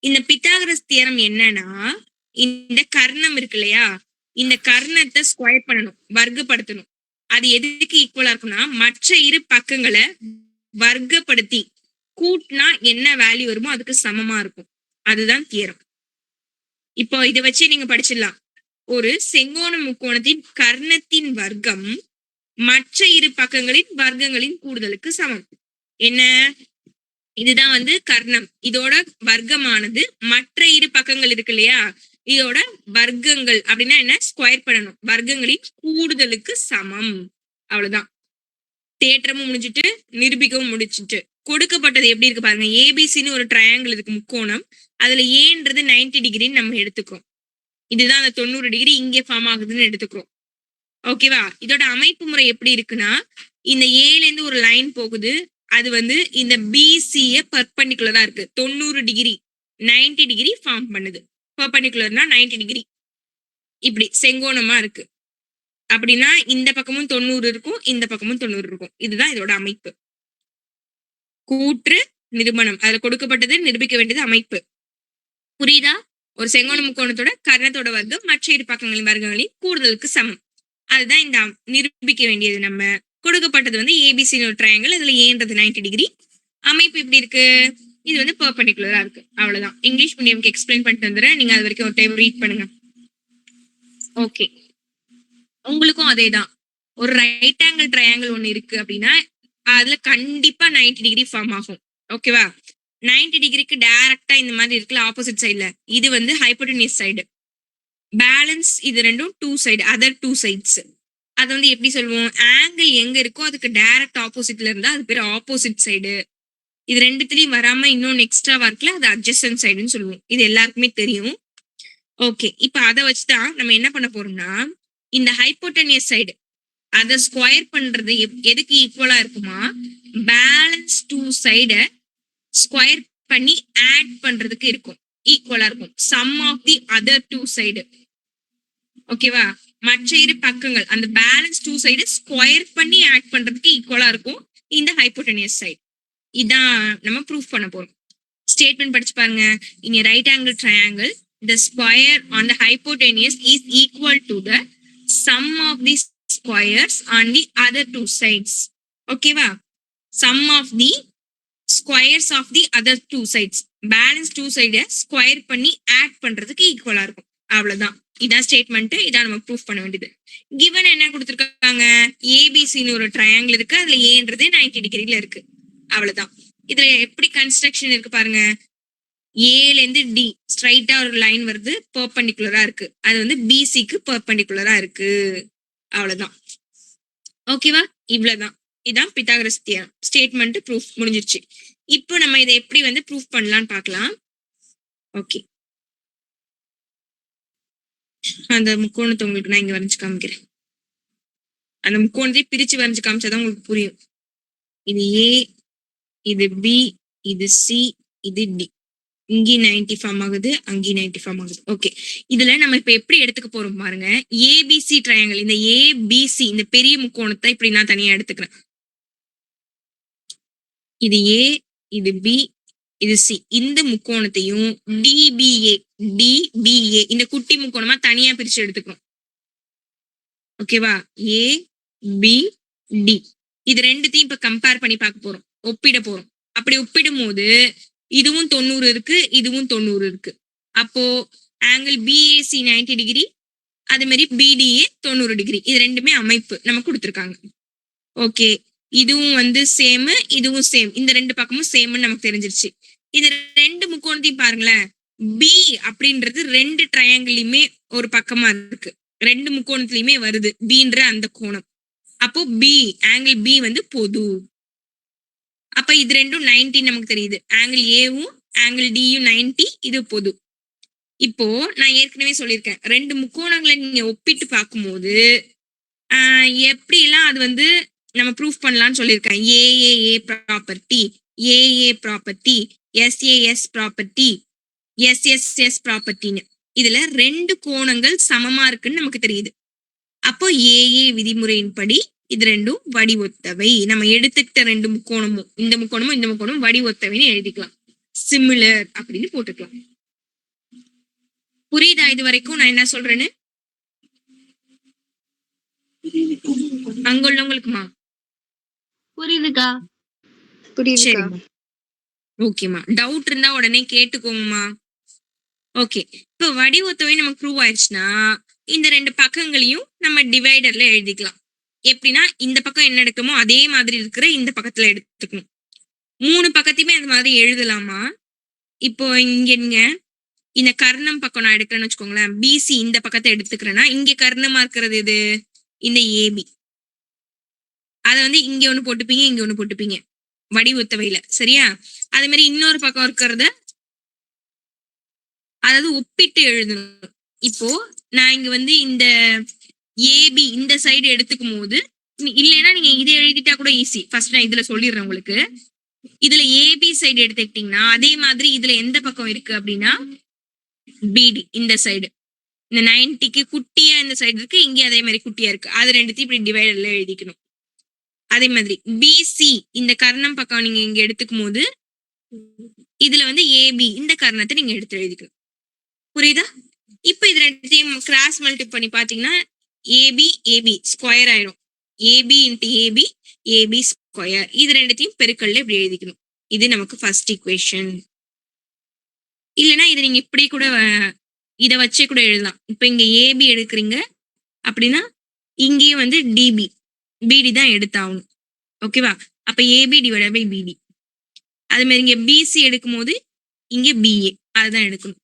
S2: இந்த பித்தாகரஸ் தியரம் என்னன்னா, இந்த கர்ணம் இருக்கு இல்லையா, இந்த கர்ணத்தை ஸ்கொயர் பண்ணணும், வர்க்கப்படுத்தணும். அது எதுக்கு ஈக்குவலா இருக்கும்னா, மற்ற இரு பக்கங்களை வர்க்கப்படுத்தி கூட்டினா என்ன வேல்யூ வருமோ அதுக்கு சமமா இருக்கும். அதுதான் தியரம். இப்போ இதை வச்சு நீங்க படிச்சிடலாம். ஒரு செங்கோண முக்கோணத்தின் கர்ணத்தின் வர்க்கம் மற்ற இரு பக்கங்களின் வர்க்கங்களின் கூடுதலுக்கு சமம். என்ன? இதுதான் வந்து கர்ணம். இதோட வர்க்கமானது மற்ற இரு பக்கங்கள் இருக்கு இல்லையா, இதோட வர்க்கங்கள் அப்படின்னா என்ன, ஸ்கொயர் பண்ணணும், வர்க்கங்களின் கூடுதலுக்கு சமம். அவ்வளவுதான். தேற்றமும் முடிஞ்சிட்டு, நிரூபிக்கவும் முடிச்சிட்டு. கொடுக்கப்பட்டது எப்படி இருக்கு பாருங்க. ஏபிசின்னு ஒரு ட்ரையாங்கிள் இருக்கு, முக்கோணம். அதுல ஏன்றது 90 டிகிரின்னு நம்ம எடுத்துக்கிறோம். இதுதான் அந்த 90 டிகிரி இங்கே ஃபார்ம் ஆகுதுன்னு எடுத்துக்கிறோம். ஓகேவா? இதோட அமைப்பு முறை எப்படி இருக்குன்னா, இந்த ஏல இருந்து ஒரு லைன் போகுது, அது வந்து இந்த பிசிய பர்பண்டிகுலரா இருக்கு. 90 டிகிரி 90 டிகிரி ஃபார்ம் பண்ணுது. பர்பண்டிகுலர்னா 90 டிகிரி இப்படி செங்கோணமா இருக்கு. அப்படின்னா இந்த பக்கமும் 90 இருக்கும், இந்த பக்கமும் 90 இருக்கும். இதுதான் இதோட அமைப்பு. கூற்று நிரூபணம், அதுல கொடுக்கப்பட்டது நிரூபிக்க வேண்டியது அமைப்பு. புரியுதா? ஒரு செங்கோண முக்கோணத்தோட கர்ணத்தோட வர்க்கம் மற்ற இரு பக்கங்களின் வர்க்கங்களின் கூடுதலுக்கு சமம். அதுதான் இந்த நிரூபிக்க வேண்டியது. நம்ம கொடுக்கப்பட்டது வந்து ஏபிசி ஒரு ட்ரையாங்கிள், அதுல ஏன்றது 90 டிகிரி. அமைப்பு இப்படி இருக்கு, இது வந்து பெர்பெண்டிகுலரா இருக்கு. அவ்வளவுதான். இங்கிலீஷ் மீடியம்க்கு எக்ஸ்பிளைன் பண்ணிட்டு வந்துடுறேன், நீங்க அது வரைக்கும் ஒரு டைம் ரீட் பண்ணுங்க. ஓகே, உங்களுக்கும் அதேதான். ஒரு ரைட் ஆங்கிள் ட்ரையாங்கிள் ஒண்ணு இருக்கு அப்படின்னா அதுல கண்டிப்பா 90 டிகிரி ஃபார்ம் ஆகும். ஓகேவா? 90 டிகிரிக்கு டைரக்டா இந்த மாதிரி இருக்குல்ல ஆப்போசிட் சைட்ல, இது வந்து ஹைப்போடெனியஸ் சைடு. பேலன்ஸ் இது ரெண்டும் two side, other two sides. அது வந்து எப்படி சொல்லுவோம், ஆங்கிள் எங்க இருக்கோ அதுக்கு டைரக்ட் ஆப்போசிட்ல இருந்தா அது பேர் ஆப்போசிட் சைடு. இது ரெண்டுத்துலயும் வராம இன்னொன்னு எக்ஸ்ட்ராவா இருக்குல்ல, அது அட்ஜசன்ட் சைடுன்னு சொல்லுவோம். இது எல்லாருக்குமே தெரியும். ஓகே, இப்ப அதை வச்சுதான் நம்ம என்ன பண்ண போறோம்னா, இந்த ஹைப்போடெனியஸ் சைடு அதை ஸ்கொயர் பண்றது எதுக்கு ஈக்குவலா இருக்குமா, பேலன்ஸ் டூ சைட ஸ்கொயர் பண்ணி ஆட் பண்றதுக்கு இருக்கும், ஈக்குவலா இருக்கும். Sum of the other two side. ஓகேவா? மற்ற இரு பக்கங்கள் அந்த பேலன்ஸ் டூ சைடு ஸ்கொயர் பண்ணி ஆட் பண்றதுக்கு ஈக்குவலா இருக்கும் இந்த ஹைப்போடெனியஸ் சைடு. இதான் நம்ம ப்ரூஃப் பண்ண போறோம். ஸ்டேட்மெண்ட் படிச்சு பாருங்க. இன் right angle triangle the square on the hypotenuse is equal to the sum of the squares on the other two sides. ஓகேவா? sum of the squares of the other two sides, balance two சைட square பண்ணி add பண்றதுக்கு ஈக்குவலா இருக்கும். அவ்வளவுதான். இதான் statement. இதான் நம்ம ப்ரூஃப் பண்ண வேண்டியது. கிவன் என்ன கொடுத்துருக்காங்க, ஏபிசின்னு ஒரு ட்ரையாங்கிள் இருக்கு, அதுல ஏன்றது 90 டிகிரில இருக்கு. அவ்வளவுதான். இதுல எப்படி கன்ஸ்ட்ரக்ஷன் இருக்கு பாருங்க. ஏல இருந்து டி ஸ்ட்ரைட்டா ஒரு லைன் வருது, பெர்பெண்டிகுலரா இருக்கு. அது வந்து பிசிக்கு பெர்பெண்டிகுலரா இருக்கு. அவ்வளவுதான். ஓகேவா? இவ்வளவுதான். இதான் பித்தாகரஸ் தியரம். ஸ்டேட்மெண்ட் ப்ரூஃப் முடிஞ்சிருச்சு. இப்போ நம்ம இதை எப்படி வந்து ப்ரூஃப் பண்ணலாம்னு பார்க்கலாம். ஓகே, அந்த முக்கோணத்தை உங்களுக்கு நான் இங்க வரைஞ்சு காமிக்கிறேன். அந்த முக்கோணத்தை பிரிச்சு வரைஞ்சு காமிச்சாதான் உங்களுக்கு புரியும். இது ஏ, இது பி, இது சி, இது டி. இங்கேயும் 90 ஃபார்ம் ஆகுது, அங்கேயும் 90 ஃபார்ம் ஆகுது. ஓகே, இதுல நம்ம இப்ப எப்படி எடுத்துக்க போறோம் பாருங்க. ஏபிசி ட்ரையாங்கிள், இந்த ஏபிசி இந்த பெரிய முக்கோணத்தை இப்படி நான் தனியா எடுத்துக்கிறேன். இது ஏ, இது பி, இது சி. இந்த முக்கோணத்தையும் டிபிஏ இந்த குட்டி முக்கோணமா தனியா பிரிச்சு எடுத்துக்கிறோம். ஓகேவா? ஏ பி டி இது ரெண்டுத்தையும் இப்ப கம்பேர் பண்ணி பார்க்க போறோம், ஒப்பிட போறோம். அப்படி ஒப்பிடும் போது இதுவும் 90 இருக்கு, இதுவும் 90 இருக்கு. அப்போ ஆங்கிள் பிஏசி 90 டிகிரி, அதே மாதிரி பிடிஏ 90 டிகிரி. இது ரெண்டுமே அமைப்பு நமக்கு கொடுத்துருக்காங்க. ஓகே, இதுவும் வந்து சேம், இதுவும் சேம். இந்த ரெண்டு பக்கமும் சேம்னு நமக்கு தெரிஞ்சிருச்சு. இது ரெண்டு முக்கோணத்தையும் பாருங்களேன். பி அப்படின்றது ரெண்டு ட்ரையாங்கிள்லயுமே ஒரு பக்கமா இருக்கு, ரெண்டு முக்கோணத்துலயுமே வருது பின்ற அந்த கோணம். அப்போ பி ஆங்கிள் பி வந்து பொது. அப்ப இது ரெண்டும் 90 நமக்கு தெரியுது. ஆங்கிள் ஏவும் ஆங்கிள் டியும் 90, இது பொது. இப்போ நான் ஏற்கனவே சொல்லியிருக்கேன், ரெண்டு முக்கோணங்களை நீங்க ஒப்பிட்டு பார்க்கும்போது எப்படி எல்லாம் அது வந்து நம்ம ப்ரூஃப் பண்ணலாம்னு சொல்லியிருக்கேன். AAA property, AA property, SAS property, SSS ப்ராப்பர்ட்டின்னு. இதுல ரெண்டு கோணங்கள் சமமா இருக்குன்னு நமக்கு தெரியுது. அப்போ ஏஏ விதிமுறையின்படி இது ரெண்டும் வடி ஒத்தவை. நம்ம எடுத்துக்கிட்ட ரெண்டு முக்கோணமும், இந்த முக்கோணமும் இந்த முக்கோணமும் வடி ஒத்தவைன்னு எழுதிக்கலாம். சிமிலர் அப்படின்னு போட்டுக்கலாம். புரியுதா இது வரைக்கும் நான் என்ன சொல்றேன்னு? அங்க உள்ளவங்களுக்குமா
S1: புரியுதுக்கா?
S4: புரியுதுக்கா.
S2: ஓகேமா, டவுட் இருந்தா உடனே கேட்டுக்கோங்கம்மா. ஓகே, இப்போ வடி ஒத்தவை நமக்கு ப்ரூவ் ஆயிடுச்சுன்னா இந்த ரெண்டு பக்கங்களையும் நம்ம டிவைடர்ல எழுதிக்கலாம். எப்படின்னா இந்த பக்கம் என்ன எடுக்கணுமோ அதே மாதிரி இருக்கிற இந்த பக்கத்துல எடுத்துக்கணும். மூணு பக்கத்தையுமே அந்த மாதிரி எழுதலாமா? இப்போ இங்க இந்த கர்ணம் பக்கம் நான் எடுக்கிறேன்னு வச்சுக்கோங்களேன். பிசி இந்த பக்கத்தை எடுத்துக்கிறேன்னா இங்க கர்ணமா இருக்கிறது இது இந்த ஏபி. அதை வந்து இங்க ஒண்ணு போட்டுப்பீங்க, இங்க ஒண்ணு போட்டுப்பீங்க வடி ஒத்தவையில, சரியா? அதே மாதிரி இன்னொரு பக்கம் இருக்கிறத அதாவது ஒப்பிட்டு எழுதணும். இப்போ நான் இங்க வந்து இந்த ஏபி இந்த சைடு எடுத்துக்கும் போது, இல்லைன்னா நீங்க இதை எழுதிட்டா கூட ஈஸி. ஃபர்ஸ்ட் நான் இதுல சொல்லிடுறேன் உங்களுக்கு. இதுல ஏபி சைடு எடுத்துக்கிட்டீங்கன்னா அதே மாதிரி இதுல எந்த பக்கம் இருக்கு அப்படின்னா பிடி இந்த சைடு, இந்த 90க்கு குட்டியா இந்த சைடு இருக்கு, இங்கே அதே மாதிரி குட்டியா இருக்கு. அது ரெண்டுத்தையும் இப்படி டிவைடர்ல எழுதிக்கணும். அதே மாதிரி பிசி இந்த கர்ணம் பக்கம் நீங்க இங்க எடுத்துக்கும் போது இதுல வந்து ஏபி இந்த கர்ணத்தை நீங்க எடுத்து எழுதிக்கணும். புரியுதா? இப்ப இது ரெண்டுத்தையும் கிராஸ் மல்டிப்ளை பண்ணி பாத்தீங்கன்னா ஏபி ஏபி ஸ்கொயர் ஆயிடும். AB into AB, AB square. இது ரெண்டுத்தையும் பெருக்கல்ல இப்படி எழுதிக்கணும். இது நமக்கு ஃபர்ஸ்ட் ஈக்குவேஷன். இல்லைன்னா இதை நீங்க இப்படி கூட இதை வச்சே கூட எழுதலாம். இப்ப இங்க ஏபி எடுக்கிறீங்க அப்படின்னா இங்கேயும் வந்து டிபி பிடி தான் எடுத்தாகணும். ஓகேவா? அப்ப ஏபி டிவைட் பை பிடி. அது மாதிரி இங்க பிசி எடுக்கும் போது இங்க பிஏ அதுதான் எடுக்கணும்.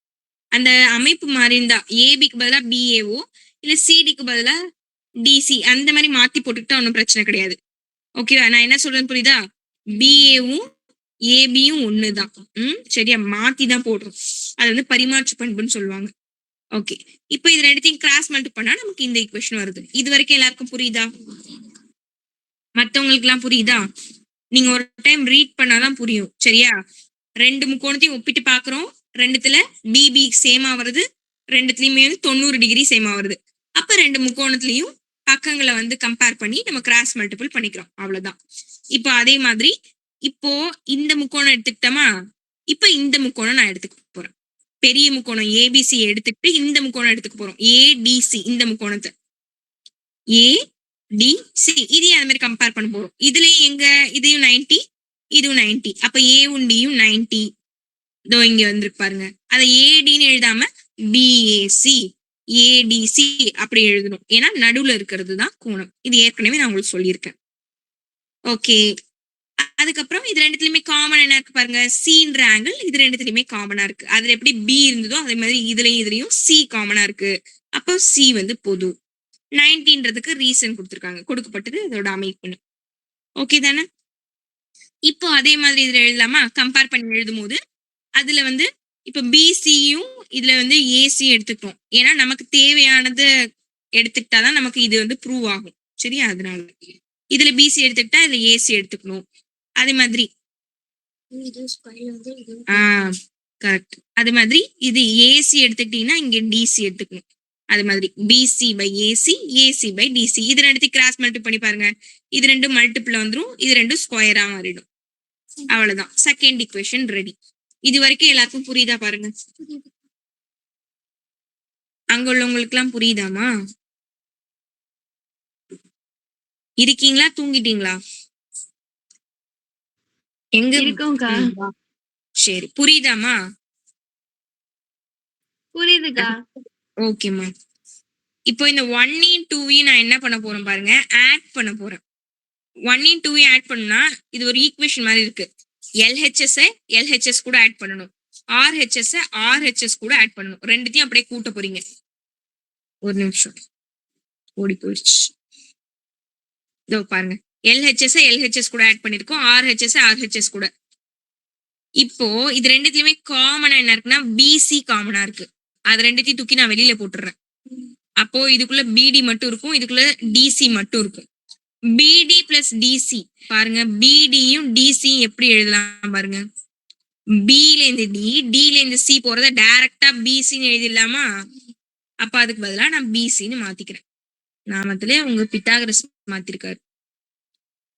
S2: அந்த அமைப்பு மாறி இருந்தா ஏபிக்கு பதிலா பிஏஓ இல்ல சிடிக்கு பதிலா டிசி அந்த மாதிரி மாத்தி போட்டுக்கிட்டா ஒன்றும் பிரச்சனை கிடையாது. ஓகேவா? நான் என்ன சொல்றேன்னு புரியுதா? பிஏவும் ஏபியும் ஒண்ணுதான். சரியா? மாத்தி தான் போடுறோம். அது வந்து பரிமாற்று பண்புன்னு சொல்லுவாங்க. ஓகே, இப்போ இது ரெண்டுத்தையும் கிராஸ் மல்டிப்ளை பண்ணா நமக்கு இந்த ஈக்குவேஷன் வருது. இது வரைக்கும் எல்லாருக்கும் புரியுதா? மத்தவங்களுக்கு எல்லாம் புரியுதா? நீங்க ஒரு டைம் ரீட் பண்ணாதான் புரியும். சரியா? ரெண்டு முக்கோணத்தையும் ஒப்பிட்டு பாக்குறோம். ரெண்டுத்துல பிபி சேமா வருது, ரெண்டுத்துலயுமே 90 டிகிரி சேமா வருது. அப்ப ரெண்டு முக்கோணத்துலயும் பக்கங்களை வந்து கம்பேர் பண்ணி நம்ம கிராஸ் மல்டிபிள் பண்ணிக்கிறோம். அவ்வளவுதான். இப்போ அதே மாதிரி இப்போ இந்த முக்கோணம் எடுத்துக்கிட்டோமா, இப்ப இந்த முக்கோணம் நான் எடுத்துக்க போறேன். பெரிய முக்கோணம் ஏபிசி எடுத்துக்கிட்டு இந்த முக்கோணம் எடுத்துக்க போறோம். ஏடிசி இந்த முக்கோணத்தை ஏடிசி இதையும் அந்த மாதிரி கம்பேர் பண்ண போறோம். இதுலயும் எங்க இதையும் 90, இதுவும் 90. அப்ப ஏவும் டியும் 90. இதோ இங்க வந்துருக்கு பாருங்க. அதை ஏடின்னு எழுதாம பிஏசி ஏடிசி அப்படி எழுதணும். ஏன்னா நடுவுல இருக்கிறது தான் கோணம். இது ஏற்கனவே நான் உங்களுக்கு சொல்லியிருக்கேன். ஓகே, அதுக்கப்புறம் இது ரெண்டுத்துலயுமே காமன் என்ன இருக்கு பாருங்க, சின்ற ஆங்கிள் இது ரெண்டுத்துலயுமே காமனா இருக்கு. அதுல எப்படி பி இருந்ததோ அதே மாதிரி இதுலயும் சி காமனா இருக்கு. அப்போ சி வந்து பொது. 90ன்றதுக்கு ரீசன் கொடுத்துருக்காங்க, கொடுக்கப்பட்டது அதோட அமைப்பு. ஓகே தானே? இப்போ அதே மாதிரி இதுல எழுதலாமா? கம்பேர் பண்ணி எழுதும் போது அதுல வந்து இப்ப பிசியும் இதுல வந்து ஏசி எடுத்துக்கிட்டோம். ஏன்னா நமக்கு தேவையானது எடுத்துக்கிட்டாதான் நமக்கு இது வந்து ப்ரூவ் ஆகும். சரியா? அதனால இதுல பிசி எடுத்துக்கிட்டா இதுல ஏசி எடுத்துக்கணும். அதே மாதிரி கரெக்ட். அது மாதிரி இது ஏசி எடுத்துக்கிட்டீங்கன்னா இங்க டிசி எடுத்துக்கணும். அது மாதிரி BC by AC, AC by DC. இது ரெண்டுத்தையும் கிராஸ் மல்டிப்ளை பண்ணி பாருங்க. இது ரெண்டும் மல்டிபிள் வந்துடும், இது ரெண்டும் ஸ்கொயரா மாறிடும். அவ்வளவுதான், செகண்ட் ஈக்குவேஷன் ரெடி. இது வரைக்கும் எல்லாருக்கும் புரியுதா பாருங்க? அங்க உள்ளவங்களுக்கு எல்லாம் புரியுதாமா? இருக்கீங்களா, தூங்கிட்டீங்களா? எங்க
S1: இருக்கும்க்கா.
S2: சரி புரியுதாமா?
S1: புரியுதுக்கா.
S2: ஓகேம்மா. இப்போ இந்த 1 2 நான் என்ன பண்ண போறேன் பாருங்க, ஆட் பண்ண போறேன். 1 2 ஆட் பண்ணா இது ஒரு ஈக்குவேஷன் மாதிரி இருக்கு. LHS LHS கூட ஆட் பண்ணணும், RHS RHS கூட ஆட் பண்ணணும். ரெண்டுத்தையும் அப்படியே கூட்ட போறீங்க. ஒரு நிமிஷம் ஓடி போயிடுச்சு. இதோ பாருங்க, LHS LHS கூட ஆட் பண்ணிருக்கோம், RHS RHS கூட. இப்போ இது ரெண்டுத்துலயுமே காமனா என்ன இருக்குன்னா BC காமனா இருக்கு. அது ரெண்டுத்தையும் தூக்கி நான் வெளியில போட்டுறேன். அப்போ இதுக்குள்ள BD மட்டும் இருக்கும், இதுக்குள்ள DC மட்டும் இருக்கும். BD பிளஸ் DC பாருங்க, BDயும் DCயும் எப்படி எழுதலாம் பாருங்க. Bல இருந்து D ல இருந்து C போறத டைரக்டா BCன்னு எழுதிடலாமா? அப்ப அதுக்கு பதிலா நான் BCன்னு மாத்திக்கிறேன். நாமத்திலே உங்க பித்தாகரஸ் மாத்திருக்காரு.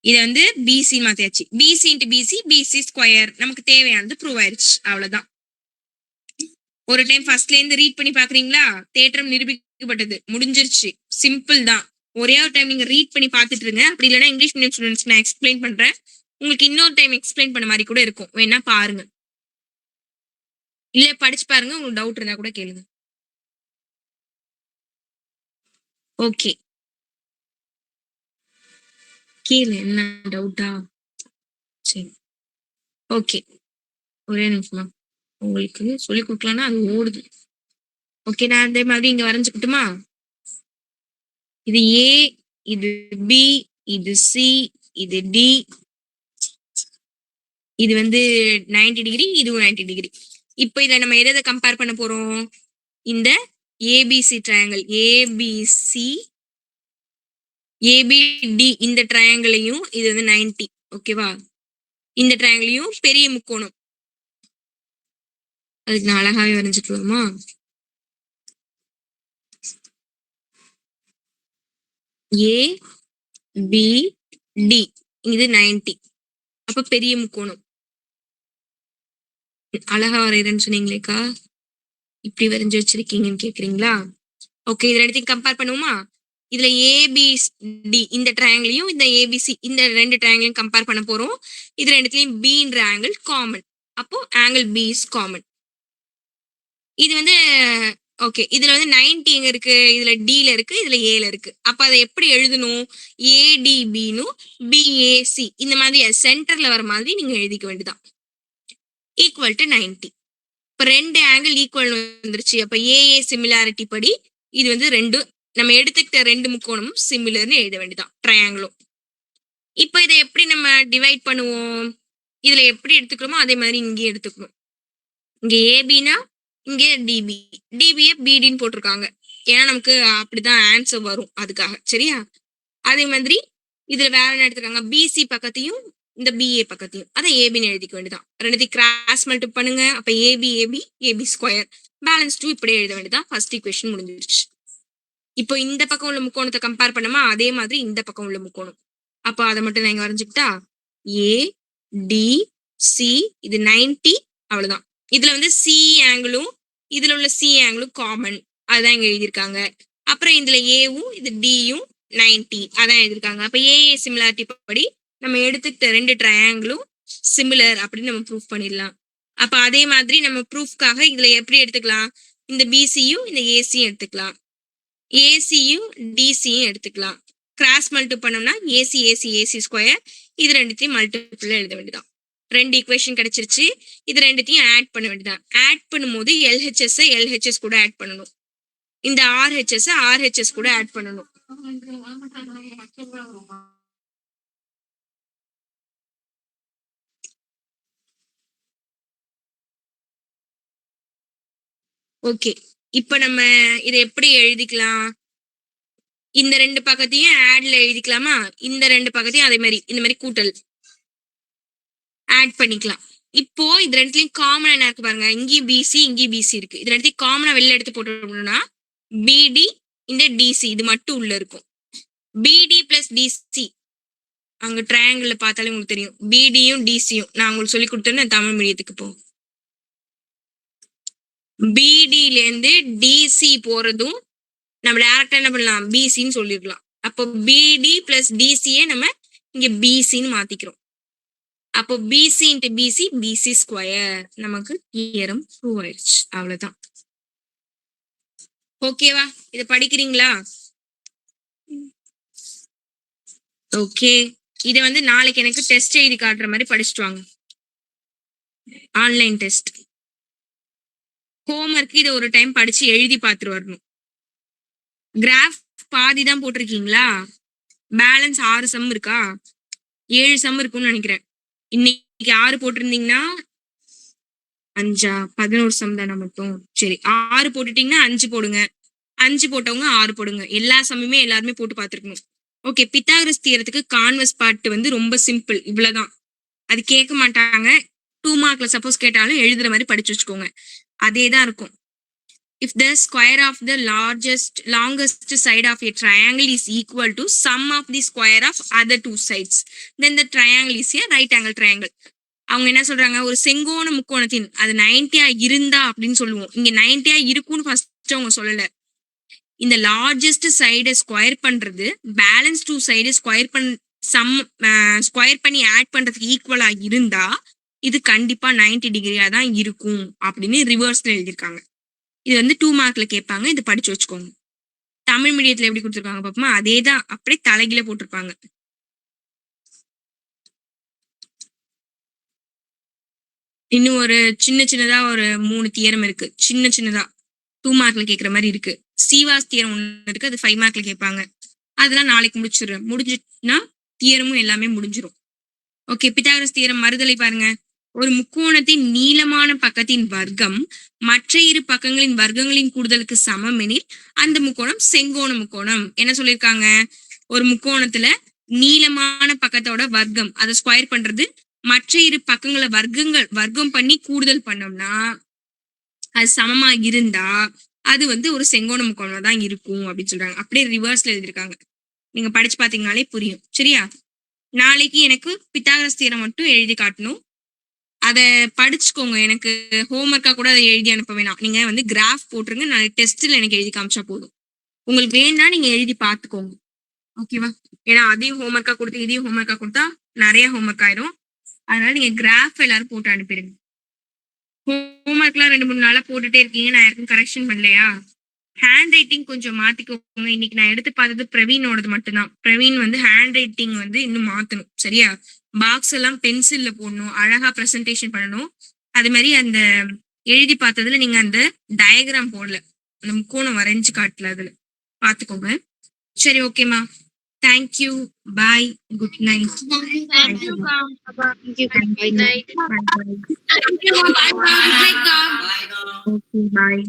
S2: இதை வந்து BCன்னு மாத்தியாச்சு. BC into BC BC square நமக்கு தேவையானது ப்ரூவ் ஆயிடுச்சு. அவ்வளவுதான். ஒரு டைம் ஃபர்ஸ்ட்ல இருந்து ரீட் பண்ணி பாக்குறீங்களா? தேற்றம் நிரூபிக்கப்பட்டது, முடிஞ்சிருச்சு. சிம்பிள் தான். ஒரே ஒரு டைம் நீங்க ரீட் பண்ணி பாத்துட்டு இருங்க. அப்படி இல்லைன்னா இங்கிலீஷ் மீடியம் ஸ்டூடெண்ட்ஸ் நான் எக்ஸ்பிளைன் பண்றேன், உங்களுக்கு இன்னொரு டைம் எக்ஸ்பிளைன் பண்ண மாதிரி கூட இருக்கும், வேணா பாருங்க. இல்ல படிச்சு பாருங்க, உங்களுக்கு டவுட் இருந்தா கூட கேளுங்க. ஓகே, கேளு, என்ன டவுட்டா? சரி ஓகே, ஒரே நிமிஷமா உங்களுக்கு சொல்லி கொடுக்கலாம்னா அது ஓடுது. ஓகே, நான் அதே மாதிரி இங்க வரைஞ்சுக்கிட்டுமா? இது A, இது B, இது C, இது D, இது வந்து 90 டிகிரி, இதுவும் 90 டிகிரி. இப்போ இதை நம்ம எதை கம்பேர் பண்ண போறோம்? இந்த ABC ட்ரையாங்கிள் ABD இந்த ட்ரையாங்கிளையும் இது வந்து 90, ஓகேவா? இந்த ட்ரையாங்கிளையும் பெரிய முக்கோணம், அதுக்கு நான் அழகாவே வரைஞ்சுக்கலாமா? ABD இது 90, அப்ப பெரிய முக்கோணம். அழகா வரைகிறேன்னு சொன்னீங்களேக்கா, இப்படி வரைஞ்சு வச்சிருக்கீங்கன்னு கேக்குறீங்களா? ஓகே, இது ரெண்டுத்தையும் கம்பேர் பண்ணுவோமா? இதுல ABD இந்த ட்ரையாங்கிளையும் இந்த ABC இந்த ரெண்டு ட்ரையாங்கிளையும் கம்பேர் பண்ண போறோம். இது ரெண்டுத்துலயும் Bன்ற ஆங்கிள் காமன், அப்போ ஆங்கிள் B இஸ் காமன். இது வந்து ஓகே, இதுல வந்து 90 எங்க இருக்கு? இதுல Dல இருக்கு, இதுல Aல இருக்கு. அப்ப அதை எப்படி எழுதணும்? ADBனும் BAC இந்த மாதிரி சென்டர்ல வர மாதிரி நீங்க எழுதிக்க வேண்டியதான். Equal to 90. இப்ப ரெண்டு ஆங்கிள் ஈக்குவல் வந்துருச்சு. அப்ப AA சிமிலாரிட்டி படி இது வந்து ரெண்டு நம்ம எடுத்துக்கிட்ட ரெண்டு முக்கோணமும் சிமிலர்னு எழுத வேண்டியதான், ட்ரையாங்கிளும். இப்ப இதை எப்படி நம்ம டிவைட் பண்ணுவோம்? இதுல எப்படி எடுத்துக்கிறோமோ அதே மாதிரி இங்கே எடுத்துக்கணும். இங்க ஏபினா இங்க டிபி, டிபியை பிடின்னு போட்டிருக்காங்க, ஏன்னா நமக்கு அப்படிதான் ஆன்சர் வரும் அதுக்காக. சரியா? அதே மாதிரி இதுல வேற என்ன எடுத்துருக்காங்க? பிசி பக்கத்தையும் இந்த பிஏ பக்கத்தையும் அதை ஏபின்னு எழுதிக்க வேண்டியதான். ரெண்டுத்தையும் கிராஸ் மல்டிப்ளை பண்ணுங்க. அப்ப AB AB AB square balance 2 இப்படியே எழுத வேண்டியதான். ஃபர்ஸ்ட் ஈக்குவேஷன் முடிஞ்சிருச்சு. இப்போ இந்த பக்கம் உள்ள முக்கோணத்தை கம்பேர் பண்ணமா அதே மாதிரி இந்த பக்கம் உள்ள முக்கோணம். அப்போ அதை மட்டும் நான் வரைஞ்சுக்கிட்டா ADC இது 90, அவ்வளவுதான். இதுல வந்து சி ஆங்கிளும் இதுல உள்ள சி ஆங்கிளும் காமன், அதுதான் இங்க எழுதியிருக்காங்க. அப்புறம் இதுல ஏவும் இது டியும் 90 அதான் எழுதியிருக்காங்க. அப்ப ஏஏ சிமிலாரிட்டி படி நம்ம எடுத்துக்கிட்ட ரெண்டு ட்ரையாங்கிளும் சிமிலர் அப்படின்னு நம்ம ப்ரூஃப் பண்ணிடலாம். அப்ப அதே மாதிரி நம்ம ப்ரூஃப்காக இதுல எப்படி எடுத்துக்கலாம்? இந்த பிசியும் இந்த ஏசியும் எடுத்துக்கலாம், ஏசியும் டிசியும் எடுத்துக்கலாம். கிராஸ் மல்டிப்ளை பண்ணோம்னா ஏசி ஏசி ஏசி ஸ்கொயர், இது ரெண்டுத்தையும் மல்டிபிள் எழுத வேண்டியதான். ரெண்டு ஈக்குவேஷன் கிடைச்சிருச்சு. இது ரெண்டுத்தையும் ஆட் பண்ண வேண்டியதான். ஆட் பண்ணும்போது LHS LHS கூட ஆட் பண்ணணும், இந்த RHS RHS கூட ஆட் பண்ணணும். ஓகே, இப்ப நம்ம இதை எப்படி எழுதிக்கலாம்? இந்த ரெண்டு பக்கத்தையும் ஆட்ல எழுதிக்கலாமா? இந்த ரெண்டு பக்கத்தையும் அதே மாதிரி இந்த மாதிரி கூட்டல் ஆட் பண்ணிக்கலாம். இப்போ இது ரெண்டுலயும் காமனா என்ன இருக்கு பாருங்க, இங்கேயும் பிசி இங்கேயும் பிசி இருக்கு. இது ரெண்டுத்தையும் காமனா வெளில எடுத்து போட்டோம்னா பிடி இந்த டிசி இது மட்டும் உள்ள இருக்கும். பிடி பிளஸ் டிசி அங்க ட்ரையாங்கிள் பார்த்தாலே உங்களுக்கு தெரியும். பிடியும் டிசியும் நான் உங்களுக்கு சொல்லி கொடுத்தேன்னு தமிழ் மீடியத்துக்கு போ. பிடில இருந்து டிசி போறதும் நம்ம டேரக்டா என்ன பண்ணலாம்? பிசின்னு சொல்லிடலாம். அப்போ பிடி பிளஸ் டிசியே நம்ம இங்க பிசின்னு மாத்திக்கிறோம். அப்போ BC into BC BC square நமக்கு தியரம் ப்ரூவ் ஆயிடுச்சு. அவ்வளவுதான். ஓகேவா? இத படிக்கிறீங்களா? ஓகே. இத வந்து நாளைக்கு எனக்கு டெஸ்ட் எழுதி காட்டுற மாதிரி படிச்சுட்டு வாங்க. Online test. ஹோம்ஒர்க் இதை ஒரு டைம் படிச்சு எழுதி பார்த்துட்டு வரணும். கிராஃப் பாதி தான் போட்டிருக்கீங்களா? பேலன்ஸ் 6 சம் இருக்கா? 7 சம் இருக்கும்னு நினைக்கிறேன். இன்னைக்கு 6 போட்டிருந்தீங்கன்னா 5 11 சம் தானே மட்டும். சரி 6 போட்டுட்டீங்கன்னா 5 போடுங்க. 5 போட்டவங்க 6 போடுங்க. எல்லா சம்முமே எல்லாருமே போட்டு பார்த்துருக்கணும். ஓகே. பித்தாகரஸ் தியரத்துக்கு கான்வெஸ் பார்ட் வந்து ரொம்ப சிம்பிள். இவ்வளவுதான். அது கேட்க மாட்டாங்க. 2 மார்க்ல சப்போஸ் கேட்டாலும் எழுதுற மாதிரி படிச்சு வச்சுக்கோங்க. அதே தான் இருக்கும். If the square of the longest side of a triangle is equal to sum of the square of other two sides, then the triangle is a right angle triangle. அவங்க என்ன சொல்றாங்க? ஒரு செங்கோண முக்கோணத்தின் அது 90 இருந்தா அப்படின்னு சொல்லுவோம். இங்க 90 இருக்கும்னு ஃபர்ஸ்ட் அவங்க சொல்லல. இந்த லார்ஜஸ்ட் சைடை ஸ்கொயர் பண்றது பேலன்ஸ் 2 சைடு ஸ்கொயர் பண்ணி ஆட் பண்றதுக்கு ஈக்குவலா இருந்தா இது கண்டிப்பா 90 டிகிரியா தான் இருக்கும் அப்படின்னு ரிவர்ஸ்ல எழுதியிருக்காங்க. இது வந்து 2 மார்க்ல கேட்பாங்க. இது படிச்சு வச்சுக்கோங்க. தமிழ் மீடியத்துல எப்படி கொடுத்துருக்காங்க பாப்போமா? அதே தான் அப்படியே தலைகீழ போட்டிருப்பாங்க. இன்னும் ஒரு சின்னதா ஒரு 3 தியரம் இருக்கு. சின்னதா 2 மார்க்ல கேட்கற மாதிரி இருக்கு. சீவாஸ் தியரம் ஒண்ணு இருக்கு. அது 5 மார்க்ல கேட்பாங்க. அதெல்லாம் நாளைக்கு முடிஞ்சுன்னா தியரமும் எல்லாமே முடிஞ்சிரும். ஓகே. பித்தாகரஸ் தியரம் மறுதலை பாருங்க. ஒரு முக்கோணத்தின் நீளமான பக்கத்தின் வர்க்கம் மற்ற இரு பக்கங்களின் வர்க்கங்களின் கூடுதலுக்கு சமம் எனில் அந்த முக்கோணம் செங்கோண முக்கோணம். என்ன சொல்லியிருக்காங்க? ஒரு முக்கோணத்துல நீளமான பக்கத்தோட வர்க்கம் அதை ஸ்கொயர் பண்றது மற்ற இரு பக்கங்களை வர்க்கம் பண்ணி கூடுதல் பண்ணோம்னா அது சமமா இருந்தா அது வந்து ஒரு செங்கோண முக்கோணம் தான் இருக்கும் அப்படின்னு சொல்றாங்க. அப்படியே ரிவர்ஸ்ல எழுதியிருக்காங்க. நீங்க படிச்சு பாத்தீங்கன்னாலே புரியும். சரியா? நாளைக்கு எனக்கு பித்தாகரஸ் தியரம் மட்டும் எழுதி காட்டணும். அதை படிச்சுக்கோங்க. எனக்கு ஹோம்ஒர்க்கா கூட அதை எழுதி அனுப்ப வேணாம். நீங்க வந்து கிராஃப் போட்டுருங்க. நான் டெஸ்ட்ல எனக்கு எழுதி காமிச்சா போதும். உங்களுக்கு வேணா நீங்க எழுதி பார்த்துக்கோங்க. ஓகேவா? ஏன்னா அதையும் ஹோம்ஒர்க்கா கொடுத்து இதையும் ஹோம்ஒர்க்கா கொடுத்தா நிறைய ஹோம்ஒர்க் ஆயிரும். அதனால நீங்க கிராஃப் எல்லாரும் போட்டு அனுப்பிடுங்க. ஹோம்ஒர்க்லாம் 2-3 நாளா போட்டுட்டே இருக்கீங்க. நான் யாருக்கும் கரெக்ஷன் பண்ணலையா? ஹேண்ட் ரைட்டிங் கொஞ்சம் மாத்திக்கோங்க. இன்னைக்கு நான் எடுத்து பார்த்தது பிரவீனோடது மட்டும்தான். பிரவீன் வந்து ஹேண்ட் ரைட்டிங் வந்து இன்னும் மாத்தணும். சரியா? பாக்ஸ் எல்லாம் பென்சில்ல போடணும். அழகா பிரசன்டேஷன் பண்ணணும். அது மாதிரி அந்த எழுதி பார்த்ததுல நீங்க அந்த டயக்ராம் போடல, அந்த முக்கோணம் வரைஞ்சு காட்டல. அதுல பாத்துக்கோங்க. சரி ஓகேமா? Thank you. Bye. Good night.
S1: Bye.
S2: பாய்.